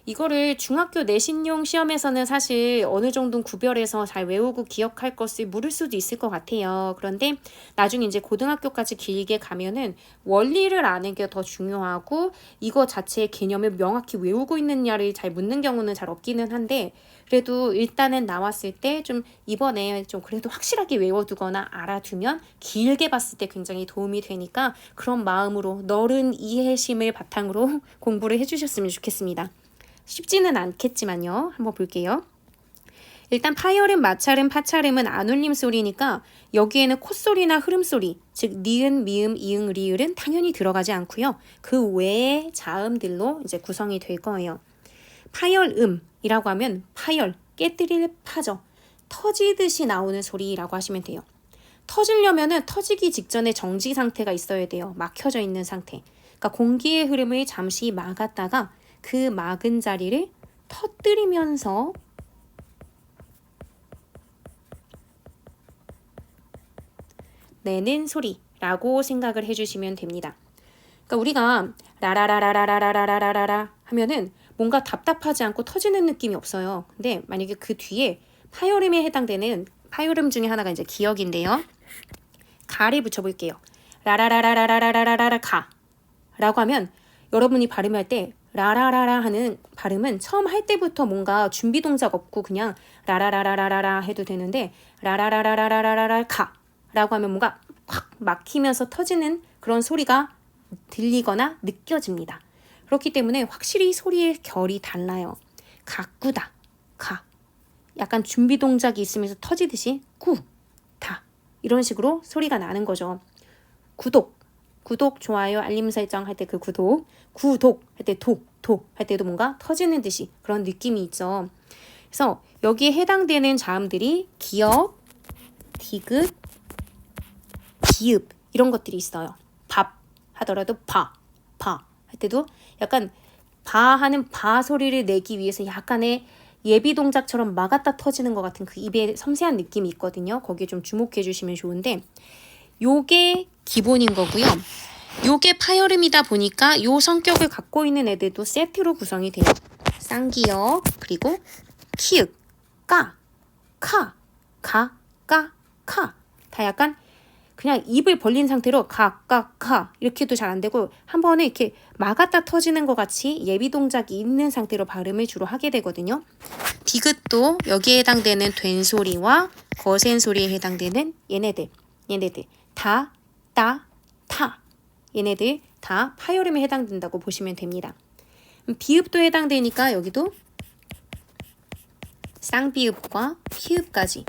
이거를 중학교 내신용 시험에서는 사실 어느 정도 구별해서 잘 외우고 기억할 것을 물을 수도 있을 것 같아요. 그런데 나중에 이제 고등학교까지 길게 가면은 원리를 아는 게 더 중요하고 이거 자체의 개념을 명확히 외우고 있느냐를 잘 묻는 경우는 잘 없기는 한데 그래도 일단은 나왔을 때 좀 이번에 좀 그래도 확실하게 외워두거나 알아두면 길게 봤을 때 굉장히 도움이 되니까 그런 마음으로 너른 이해심을 바탕으로 공부를 해주셨으면 좋겠습니다. 쉽지는 않겠지만요. 한번 볼게요. 일단 파열음, 마찰음, 파찰음은 안울림 소리니까 여기에는 콧소리나 흐름소리, 즉 니은, 미음, 이응, 리을은 당연히 들어가지 않고요. 그 외의 자음들로 이제 구성이 될 거예요. 파열음이라고 하면 파열, 깨뜨릴 파죠. 터지듯이 나오는 소리라고 하시면 돼요. 터지려면은 터지기 직전에 정지 상태가 있어야 돼요. 막혀져 있는 상태. 그러니까 공기의 흐름을 잠시 막았다가 그 막은 자리를 터뜨리면서 내는 소리라고 생각을 해주시면 됩니다. 그러니까 우리가 라라라라라라라라라라 하면은 뭔가 답답하지 않고 터지는 느낌이 없어요. 근데 만약에 그 뒤에 파열음에 해당되는 파열음 중에 하나가 이제 기역인데요. 가를 붙여볼게요. 라라라라라라라라라 가 라고 하면 여러분이 발음할 때 라라라라 하는 발음은 처음 할 때부터 뭔가 준비 동작 없고 그냥 라라라라라라 해도 되는데 라라라라라라라 가 라고 하면 뭔가 확 막히면서 터지는 그런 소리가 들리거나 느껴집니다. 그렇기 때문에 확실히 소리의 결이 달라요. 가꾸다, 가. 약간 준비 동작이 있으면서 터지듯이 구, 다. 이런 식으로 소리가 나는 거죠. 구독, 좋아요, 알림 설정 할 때 그 구독 할 때 독 할 때도 뭔가 터지는 듯이 그런 느낌이 있죠. 그래서 여기에 해당되는 자음들이 기역, 디귿, 비읍 이런 것들이 있어요. 밥 하더라도 바 할 때도 약간 바 하는 바 소리를 내기 위해서 약간의 예비 동작처럼 막았다 터지는 것 같은 그 입에 섬세한 느낌이 있거든요. 거기에 좀 주목해 주시면 좋은데 요게 기본인 거고요. 요게 파열음이다 보니까 요 성격을 갖고 있는 애들도 세트로 구성이 돼요. 쌍기역, 그리고 키읔, 까, 카, 가, 까, 카. 다 약간 그냥 입을 벌린 상태로 가, 까, 카 이렇게도 잘 안 되고 한 번에 이렇게 막았다 터지는 것 같이 예비 동작이 있는 상태로 발음을 주로 하게 되거든요. 디귿도 여기에 해당되는 된 소리와 거센 소리에 해당되는 얘네들 다, 따, 타 얘네들 다 파열음에 해당된다고 보시면 됩니다. 비읍도 해당되니까 여기도 쌍비읍과 피읍까지.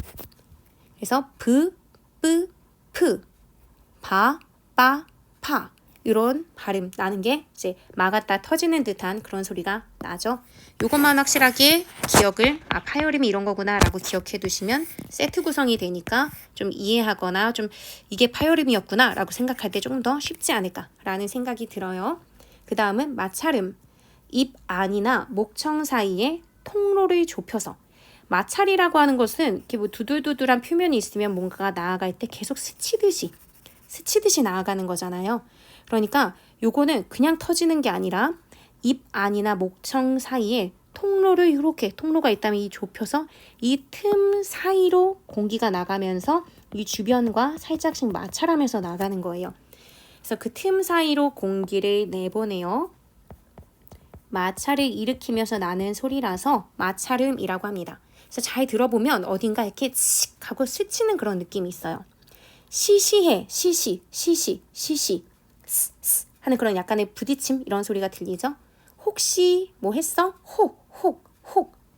그래서 브, 뿌, 프, 바, 빠, 파 이런 발음 나는 게 이제 막았다 터지는 듯한 그런 소리가 나죠. 요것만 확실하게 기억을 파열음이 이런 거구나 라고 기억해 두시면 세트 구성이 되니까 좀 이해하거나 좀 이게 파열음이었구나 라고 생각할 때 조금 더 쉽지 않을까 라는 생각이 들어요. 그 다음은 마찰음. 입 안이나 목청 사이에 통로를 좁혀서 마찰이라고 하는 것은 이렇게 뭐 두들두들한 표면이 있으면 뭔가가 나아갈 때 계속 스치듯이 나아가는 거잖아요. 그러니까 요거는 그냥 터지는 게 아니라 입 안이나 목청 사이에 통로를 이렇게 통로가 있다면 이 좁혀서 이 틈 사이로 공기가 나가면서 이 주변과 살짝씩 마찰하면서 나가는 거예요. 그래서 그 틈 사이로 공기를 내보내요. 마찰을 일으키면서 나는 소리라서 마찰음이라고 합니다. 그래서 잘 들어보면 어딘가 이렇게 칙 하고 스치는 그런 느낌이 있어요. 시시해, 시시 스 하는 그런 약간의 부딪힘 이런 소리가 들리죠. 혹시 뭐 했어? 혹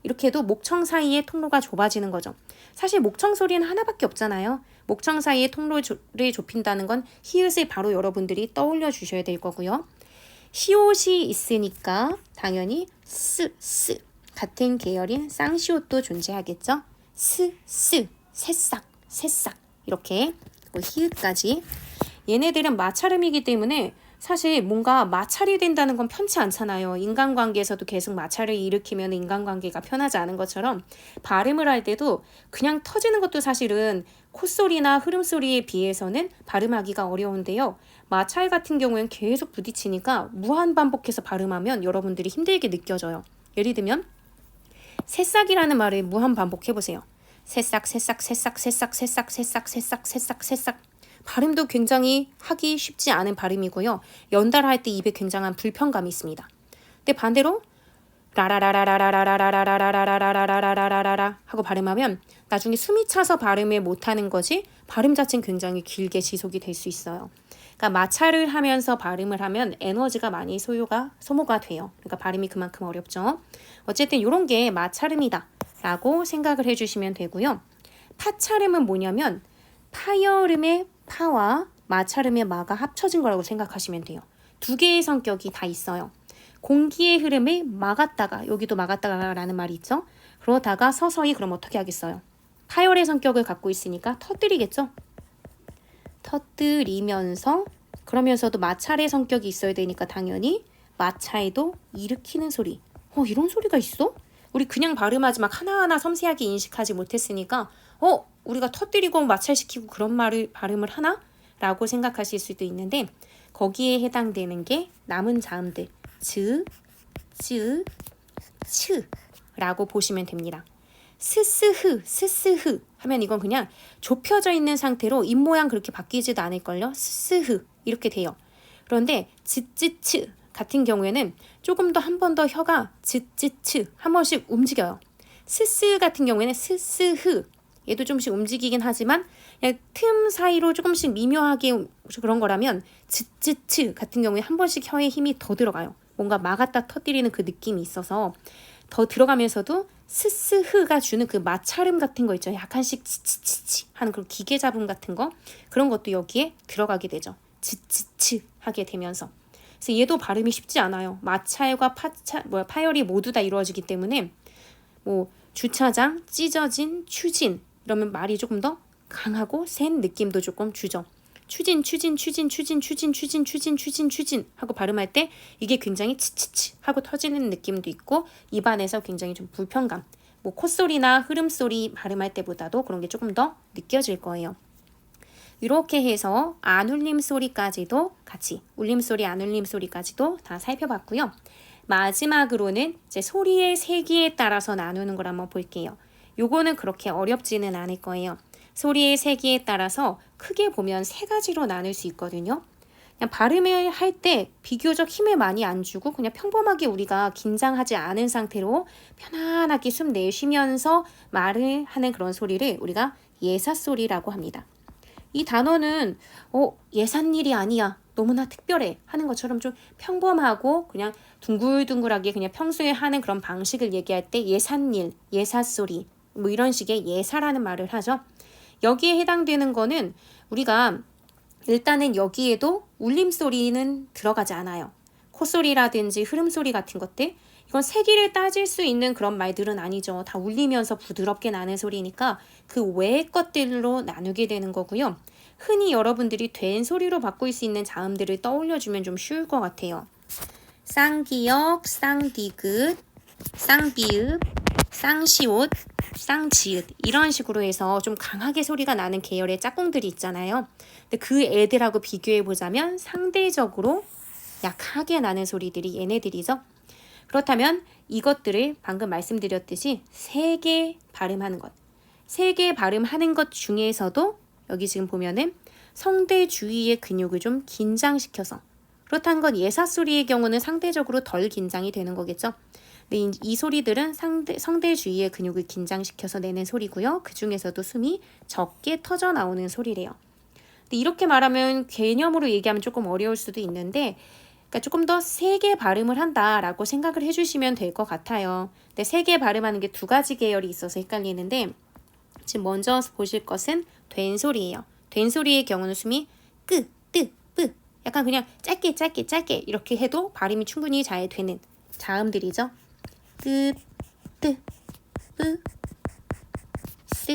이렇게 해도 목청 사이의 통로가 좁아지는 거죠. 사실 목청 소리는 하나밖에 없잖아요. 목청 사이의 통로를 좁힌다는 건 히읗을 바로 여러분들이 떠올려 주셔야 될 거고요. 시옷이 있으니까 당연히 스 같은 계열인 쌍시옷도 존재하겠죠. 새싹 이렇게 히읗까지. 얘네들은 마찰음이기 때문에 사실 뭔가 마찰이 된다는 건 편치 않잖아요. 인간관계에서도 계속 마찰을 일으키면 인간관계가 편하지 않은 것처럼 발음을 할 때도 그냥 터지는 것도 사실은 콧소리나 흐름소리에 비해서는 발음하기가 어려운데요. 마찰 같은 경우엔 계속 부딪히니까 무한 반복해서 발음하면 여러분들이 힘들게 느껴져요. 예를 들면 새싹이라는 말을 무한 반복해보세요. 새싹 발음도 굉장히 하기 쉽지 않은 발음이고요. 연달아할 때 입에 굉장한 불편감이 있습니다. 근데 반대로 라라라라라라라라라라라라라라라라라 하고 발음하면 나중에 숨이 차서 발음을 못하는 거지 발음 자체는 굉장히 길게 지속이 될 수 있어요. 그러니까 마찰을 하면서 발음을 하면 에너지가 많이 소모가 돼요. 그러니까 발음이 그만큼 어렵죠. 어쨌든 이런 게 마찰음이다 라고 생각을 해주시면 되고요. 파찰음은 뭐냐면 파열음의 파와 마찰음의 마가 합쳐진 거라고 생각하시면 돼요. 두 개의 성격이 다 있어요. 공기의 흐름을 막았다가 여기도 막았다가라는 말이 있죠. 그러다가 서서히 그럼 어떻게 하겠어요? 파열의 성격을 갖고 있으니까 터뜨리겠죠. 터뜨리면서 그러면서도 마찰의 성격이 있어야 되니까 당연히 마찰도 일으키는 소리. 이런 소리가 있어? 우리 그냥 발음하지 막 하나하나 섬세하게 인식하지 못했으니까 우리가 터뜨리고 마찰시키고 그런 발음을 하나? 라고 생각하실 수도 있는데 거기에 해당되는 게 남은 자음들 즈, 쯔, 츠 라고 보시면 됩니다. 스스흐, 스스흐 하면 이건 그냥 좁혀져 있는 상태로 입 모양 그렇게 바뀌지도 않을걸요. 스스흐 이렇게 돼요. 그런데 즈쯔츠 같은 경우에는 조금 더 한 번 더 혀가 즈쯔츠 한 번씩 움직여요. 스스 같은 경우에는 스스흐 얘도 조금씩 움직이긴 하지만 그냥 틈 사이로 조금씩 미묘하게 그런 거라면 즈쯔츠 같은 경우에 한 번씩 혀에 힘이 더 들어가요. 뭔가 막았다 터뜨리는 그 느낌이 있어서 더 들어가면서도 스스흐가 주는 그 마찰음 같은 거 있죠. 약간씩 치치치치 하는 그런 기계 잡음 같은 거 그런 것도 여기에 들어가게 되죠. 즈즈츠 하게 되면서 그래서 얘도 발음이 쉽지 않아요. 마찰과 파열이 모두 다 이루어지기 때문에 뭐 주차장, 찢어진, 추진 이러면 말이 조금 더 강하고 센 느낌도 조금 주죠. 추진, 추진, 추진, 추진, 추진, 추진, 추진, 추진, 추진 하고 발음할 때 이게 굉장히 치치치 하고 터지는 느낌도 있고 입안에서 굉장히 좀 불편감 뭐 콧소리나 흐름소리 발음할 때보다도 그런 게 조금 더 느껴질 거예요. 이렇게 해서 안 울림 소리까지도 같이 울림소리, 안 울림 소리까지도 다 살펴봤고요. 마지막으로는 이제 소리의 세기에 따라서 나누는 걸 한번 볼게요. 요거는 그렇게 어렵지는 않을 거예요. 소리의 세기에 따라서 크게 보면 세 가지로 나눌 수 있거든요. 그냥 발음을 할 때 비교적 힘을 많이 안 주고 그냥 평범하게 우리가 긴장하지 않은 상태로 편안하게 숨 내쉬면서 말을 하는 그런 소리를 우리가 예사소리라고 합니다. 이 단어는 예산일이 아니야. 너무나 특별해 하는 것처럼 좀 평범하고 그냥 둥글둥글하게 그냥 평소에 하는 그런 방식을 얘기할 때 예산일, 예사소리 뭐 이런 식의 예사라는 말을 하죠. 여기에 해당되는 거는 우리가 일단은 여기에도 울림소리는 들어가지 않아요. 콧소리라든지 흐름소리 같은 것들 이건 세기를 따질 수 있는 그런 말들은 아니죠. 다 울리면서 부드럽게 나는 소리니까 그 외의 것들로 나누게 되는 거고요. 흔히 여러분들이 된 소리로 바꿀 수 있는 자음들을 떠올려주면 좀 쉬울 것 같아요. 쌍기역, 쌍디귿, 쌍비읍, 쌍시옷, 쌍지읒 이런 식으로 해서 좀 강하게 소리가 나는 계열의 짝꿍들이 있잖아요. 근데 그 애들하고 비교해 보자면 상대적으로 약하게 나는 소리들이 얘네들이죠. 그렇다면 이것들을 방금 말씀드렸듯이 세 개 발음하는 것. 세 개 발음하는 것 중에서도 여기 지금 보면은 성대 주위의 근육을 좀 긴장시켜서 그렇다는 건 예사소리의 경우는 상대적으로 덜 긴장이 되는 거겠죠. 근데 이 소리들은 성대 주위의 근육을 긴장시켜서 내는 소리고요. 그 중에서도 숨이 적게 터져 나오는 소리래요. 근데 이렇게 말하면 개념으로 얘기하면 조금 어려울 수도 있는데 그러니까 조금 더 세게 발음을 한다라고 생각을 해주시면 될 것 같아요. 근데 세게 발음하는 게 두 가지 계열이 있어서 헷갈리는데 지금 먼저 보실 것은 된 소리예요. 된 소리의 경우는 숨이 끄, 뜨, 뿌 약간 그냥 짧게 짧게 짧게 이렇게 해도 발음이 충분히 잘 되는 자음들이죠. 끄, 뜨, 뿌, 스,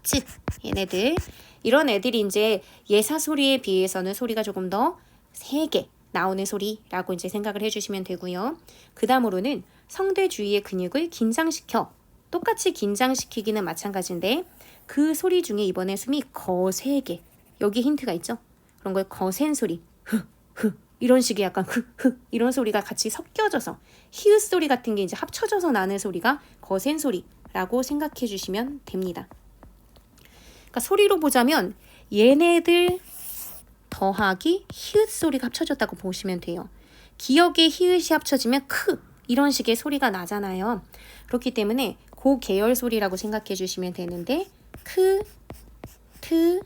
츠 얘네들 이런 애들이 이제 예사 소리에 비해서는 소리가 조금 더 세게 나오는 소리라고 이제 생각을 해주시면 되고요. 그 다음으로는 성대 주위의 근육을 긴장시켜 똑같이 긴장시키기는 마찬가지인데 그 소리 중에 이번에 숨이 거세게 여기 힌트가 있죠. 그런 걸 거센 소리 흐흐 이런 식의 약간 흐흐 이런 소리가 같이 섞여져서 히읗 소리 같은 게 이제 합쳐져서 나는 소리가 거센 소리라고 생각해 주시면 됩니다. 그러니까 소리로 보자면 얘네들 더하기 히읗 소리가 합쳐졌다고 보시면 돼요. 기역의 히읗이 합쳐지면 크 이런 식의 소리가 나잖아요. 그렇기 때문에 그 계열 소리라고 생각해 주시면 되는데 크, 트,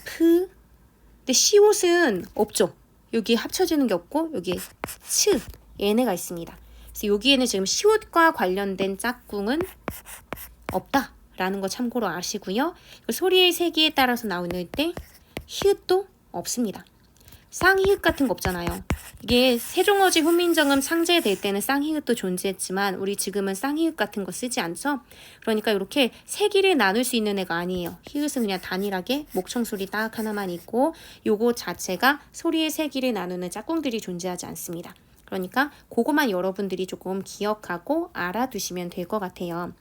프 근데 시옷은 없죠. 여기 합쳐지는 게 없고 여기에 츠 얘네가 있습니다. 그래서 여기에는 지금 시옷과 관련된 짝꿍은 없다라는 거 참고로 아시고요. 소리의 세기에 따라서 나오는 때 히읗도 없습니다. 쌍히읗 같은 거 없잖아요. 이게 세종어지 훈민정음 상제될 때는 쌍히읗도 존재했지만 우리 지금은 쌍히읗 같은 거 쓰지 않죠? 그러니까 이렇게 세기를 나눌 수 있는 애가 아니에요. 히읗은 그냥 단일하게 목청소리 딱 하나만 있고 요거 자체가 소리의 세기를 나누는 짝꿍들이 존재하지 않습니다. 그러니까 그거만 여러분들이 조금 기억하고 알아두시면 될 것 같아요.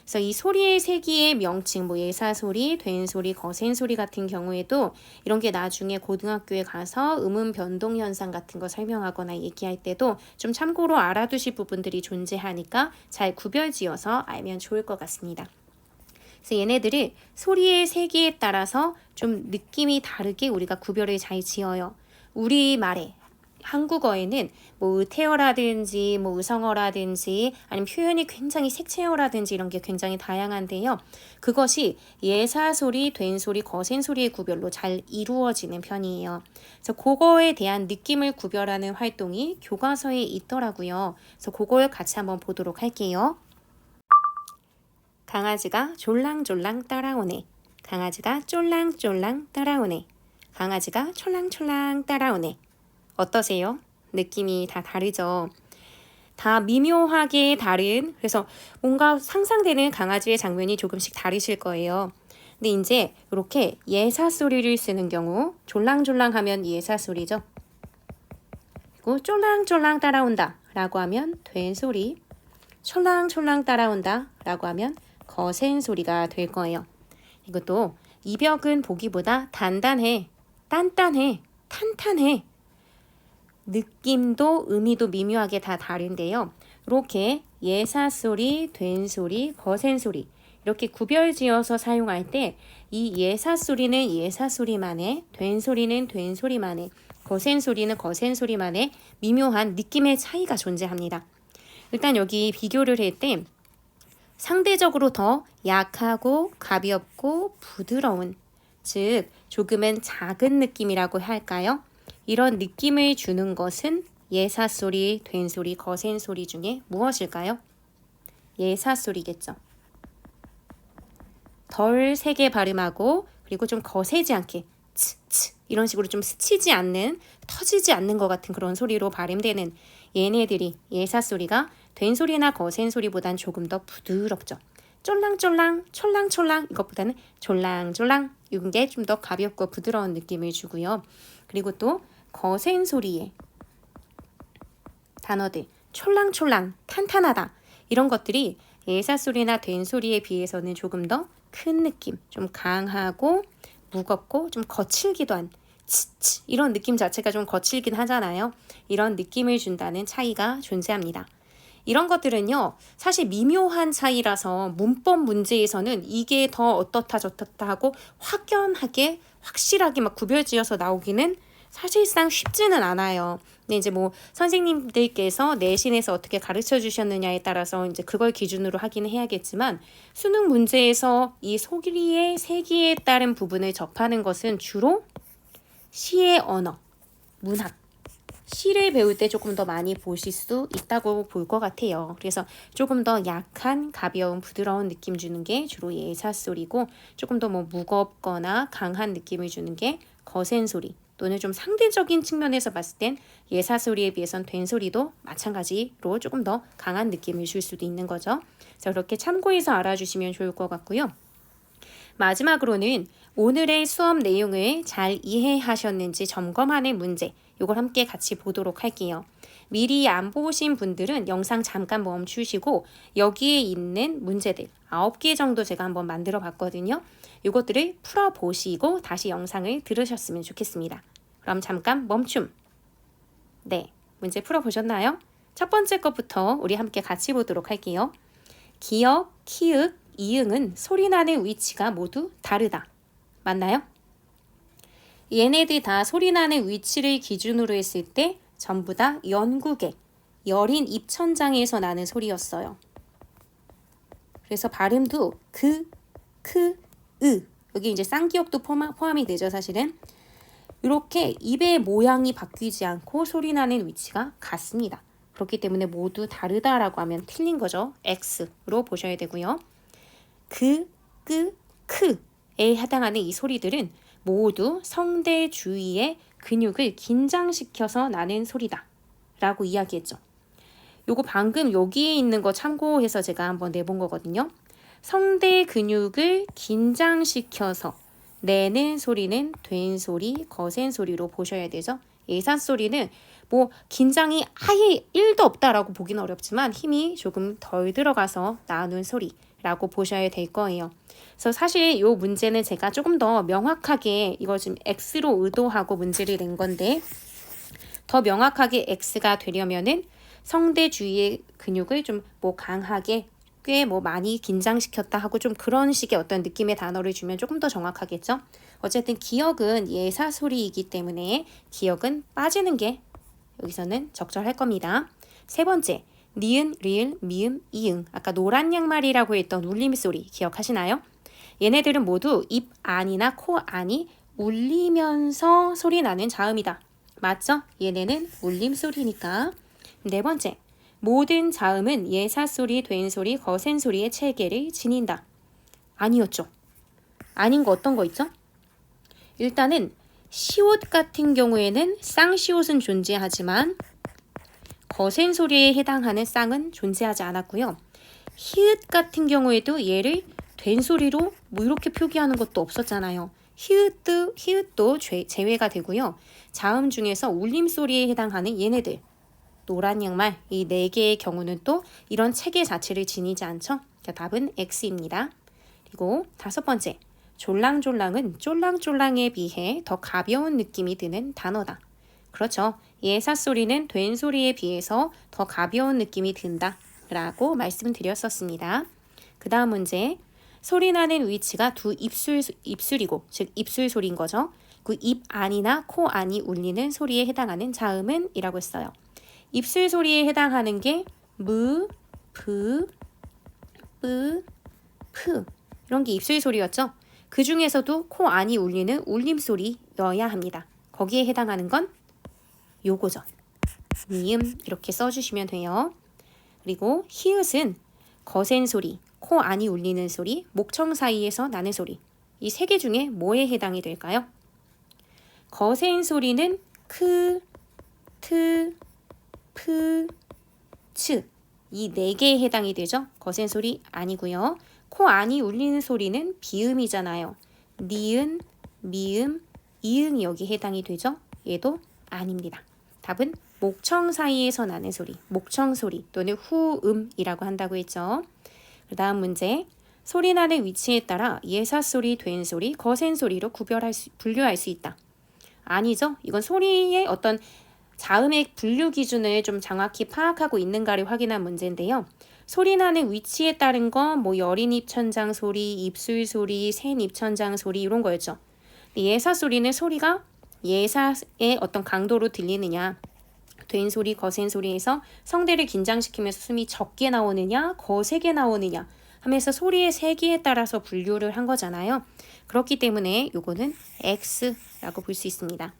그래서 이 소리의 세기의 명칭, 뭐 예사소리, 된소리, 거센소리 같은 경우에도 이런 게 나중에 고등학교에 가서 음운 변동 현상 같은 거 설명하거나 얘기할 때도 좀 참고로 알아두실 부분들이 존재하니까 잘 구별지어서 알면 좋을 것 같습니다. 그래서 얘네들이 소리의 세기에 따라서 좀 느낌이 다르게 우리가 구별을 잘 지어요. 우리말에 한국어에는 뭐 태어라든지 뭐 의성어라든지 아니면 표현이 굉장히 색채어라든지 이런 게 굉장히 다양한데요. 그것이 예사소리, 된소리, 거센소리의 구별로 잘 이루어지는 편이에요. 그래서 그거에 대한 느낌을 구별하는 활동이 교과서에 있더라고요. 그래서 그걸 같이 한번 보도록 할게요. 강아지가 졸랑졸랑 따라오네. 강아지가 쫄랑쫄랑 따라오네. 강아지가 촐랑촐랑 따라오네. 어떠세요? 느낌이 다 다르죠? 다 미묘하게 다른, 그래서 뭔가 상상되는 강아지의 장면이 조금씩 다르실 거예요. 근데 이제 이렇게 예사소리를 쓰는 경우, 졸랑졸랑 하면 예사소리죠. 그리고 쫄랑쫄랑 따라온다 라고 하면 된소리, 촐랑촐랑 따라온다 라고 하면 거센소리가 될 거예요. 이것도 이벽은 보기보다 단단해, 단단해, 탄탄해. 느낌도 의미도 미묘하게 다 다른데요. 이렇게 예사소리, 된소리, 거센소리 이렇게 구별지어서 사용할 때 이 예사소리는 예사소리만의, 된소리는 된소리만의, 거센소리는 거센소리만의 미묘한 느낌의 차이가 존재합니다. 일단 여기 비교를 할 때 상대적으로 더 약하고 가볍고 부드러운, 즉 조금은 작은 느낌이라고 할까요? 이런 느낌을 주는 것은 예사소리, 된소리, 거센소리 중에 무엇일까요? 예사소리겠죠. 덜 세게 발음하고 그리고 좀 거세지 않게 츠츠 이런 식으로 좀 스치지 않는, 터지지 않는 것 같은 그런 소리로 발음되는 얘네들이 예사소리가 된소리나 거센소리보단 조금 더 부드럽죠. 쫄랑쫄랑, 촐랑촐랑 이것보다는 졸랑졸랑 이런 게 좀 더 가볍고 부드러운 느낌을 주고요. 그리고 또 거센소리의 단어들 촐랑촐랑, 탄탄하다 이런 것들이 예사소리나 된소리에 비해서는 조금 더 큰 느낌, 좀 강하고 무겁고 좀 거칠기도 한 치치 이런 느낌 자체가 좀 거칠긴 하잖아요. 이런 느낌을 준다는 차이가 존재합니다. 이런 것들은요, 사실 미묘한 차이라서 문법 문제에서는 이게 더 어떻다 저떻다 하고 확연하게 확실하게 막 구별지어서 나오기는 사실상 쉽지는 않아요. 근데 이제 뭐 선생님들께서 내신에서 어떻게 가르쳐 주셨느냐에 따라서 이제 그걸 기준으로 하기는 해야겠지만 수능 문제에서 이 소리의 세기에 따른 부분을 접하는 것은 주로 시의 언어, 문학, 시를 배울 때 조금 더 많이 보실 수 있다고 볼 것 같아요. 그래서 조금 더 약한, 가벼운, 부드러운 느낌 주는 게 주로 예사소리고 조금 더 뭐 무겁거나 강한 느낌을 주는 게 거센소리 또는 좀 상대적인 측면에서 봤을 땐 예사소리에 비해선 된소리도 마찬가지로 조금 더 강한 느낌을 줄 수도 있는 거죠. 그래서 그렇게 참고해서 알아주시면 좋을 것 같고요. 마지막으로는 오늘의 수업 내용을 잘 이해하셨는지 점검하는 문제, 이걸 함께 같이 보도록 할게요. 미리 안 보신 분들은 영상 잠깐 멈추시고 여기에 있는 문제들 9개 정도 제가 한번 만들어 봤거든요. 이것들을 풀어보시고 다시 영상을 들으셨으면 좋겠습니다. 그럼 잠깐 멈춤. 네, 문제 풀어보셨나요? 첫 번째 것부터 우리 함께 같이 보도록 할게요. 기역, 키읔, 이응은 소리나는 위치가 모두 다르다. 맞나요? 얘네들 다 소리나는 위치를 기준으로 했을 때 전부 다 연구개, 여린 입천장에서 나는 소리였어요. 그래서 발음도 그, 크, 으 여기 이제 쌍기역도 포함이 되죠 사실은. 이렇게 입의 모양이 바뀌지 않고 소리나는 위치가 같습니다. 그렇기 때문에 모두 다르다라고 하면 틀린 거죠. X로 보셔야 되고요. 그, 끄, 크에 해당하는 이 소리들은 모두 성대 주위의 근육을 긴장시켜서 나는 소리다 라고 이야기했죠. 요거 방금 여기에 있는 거 참고해서 제가 한번 내본 거거든요. 성대 근육을 긴장시켜서 내는 소리는 된소리, 거센소리로 보셔야 되죠. 예사소리는 뭐 긴장이 아예 1도 없다라고 보기는 어렵지만 힘이 조금 덜 들어가서 나오는 소리, 라고 보셔야 될 거예요. 그래서 사실 이 문제는 제가 조금 더 명확하게 이거 지금 X로 의도하고 문제를 낸 건데 더 명확하게 X가 되려면은 성대 주위의 근육을 좀 뭐 강하게 꽤 뭐 많이 긴장시켰다 하고 좀 그런 식의 어떤 느낌의 단어를 주면 조금 더 정확하겠죠? 어쨌든 기억은 예사소리이기 때문에 기억은 빠지는 게 여기서는 적절할 겁니다. 세 번째, 니은, 리을, 미음, 이응. 아까 노란 양말이라고 했던 울림소리 기억하시나요? 얘네들은 모두 입 안이나 코 안이 울리면서 소리 나는 자음이다. 맞죠? 얘네는 울림소리니까. 네 번째, 모든 자음은 예사소리, 된소리, 거센소리의 체계를 지닌다. 아니었죠. 아닌 거 어떤 거 있죠? 일단은 시옷 같은 경우에는 쌍시옷은 존재하지만 거센 소리에 해당하는 쌍은 존재하지 않았고요. 히읗 같은 경우에도 얘를 된 소리로 뭐 이렇게 표기하는 것도 없었잖아요. 히읗도 제외가 되고요. 자음 중에서 울림소리에 해당하는 얘네들 노란 양말 이 네 개의 경우는 또 이런 체계 자체를 지니지 않죠. 답은 X입니다. 그리고 다섯 번째, 졸랑졸랑은 쫄랑쫄랑에 비해 더 가벼운 느낌이 드는 단어다. 그렇죠. 예사소리는 된 소리에 비해서 더 가벼운 느낌이 든다 라고 말씀드렸었습니다. 그 다음 문제, 소리 나는 위치가 두 입술이고 즉 입술 소리인 거죠. 그 입 안이나 코 안이 울리는 소리에 해당하는 자음은 이라고 했어요. 입술 소리에 해당하는 게 무, 브, 뿌, 프 이런 게 입술 소리였죠. 그 중에서도 코 안이 울리는 울림소리여야 합니다. 거기에 해당하는 건 요거죠. 미음 이렇게 써주시면 돼요. 그리고 히읗은 거센 소리, 코 안이 울리는 소리, 목청 사이에서 나는 소리. 이 세 개 중에 뭐에 해당이 될까요? 거센 소리는 크, 트, 프, 츠. 이 네 개에 해당이 되죠. 거센 소리 아니고요. 코 안이 울리는 소리는 비음이잖아요. 니은, 미음, 이응이 여기 해당이 되죠. 얘도 아닙니다. 답은 목청 사이에서 나는 소리, 목청 소리 또는 후음이라고 한다고 했죠. 그 다음 문제, 소리 나는 위치에 따라 예사소리, 된소리, 거센소리로 분류할 수 있다. 아니죠. 이건 소리의 어떤 자음의 분류 기준을 좀 정확히 파악하고 있는가를 확인한 문제인데요. 소리 나는 위치에 따른 건 뭐 여린 입천장 소리, 입술 소리, 센 입천장 소리 이런 거였죠. 예사 소리는 소리가 예사의 어떤 강도로 들리느냐, 된 소리, 거센 소리에서 성대를 긴장시키면서 숨이 적게 나오느냐, 거세게 나오느냐 하면서 소리의 세기에 따라서 분류를 한 거잖아요. 그렇기 때문에 요거는 X라고 볼 수 있습니다.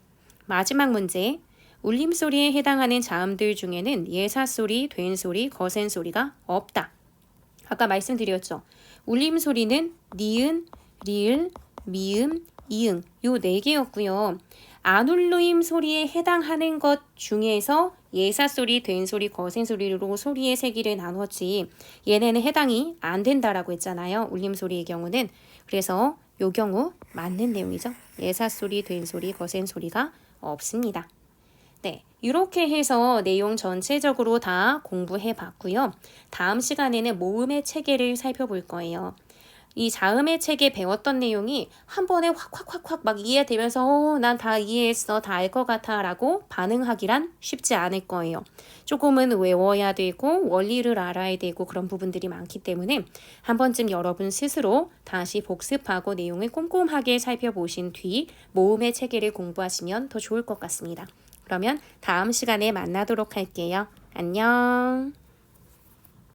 마지막 문제, 울림소리에 해당하는 자음들 중에는 예사소리, 된소리, 거센소리가 없다. 아까 말씀드렸죠. 울림소리는 니은, 리을, 미음, 이응 요 네 개였고요. 안울림 소리에 해당하는 것 중에서 예사소리, 된소리, 거센소리로 소리의 세기를 나눴지 얘네는 해당이 안 된다라고 했잖아요. 울림소리의 경우는. 그래서 요 경우 맞는 내용이죠. 예사소리, 된소리, 거센소리가 없습니다. 네, 이렇게 해서 내용 전체적으로 다 공부해 봤고요. 다음 시간에는 모음의 체계를 살펴볼 거예요. 이 자음의 체계 배웠던 내용이 한 번에 확 막 이해되면서 난 다 이해했어, 다 알 것 같아 라고 반응하기란 쉽지 않을 거예요. 조금은 외워야 되고 원리를 알아야 되고 그런 부분들이 많기 때문에 한 번쯤 여러분 스스로 다시 복습하고 내용을 꼼꼼하게 살펴보신 뒤 모음의 체계를 공부하시면 더 좋을 것 같습니다. 그러면 다음 시간에 만나도록 할게요. 안녕.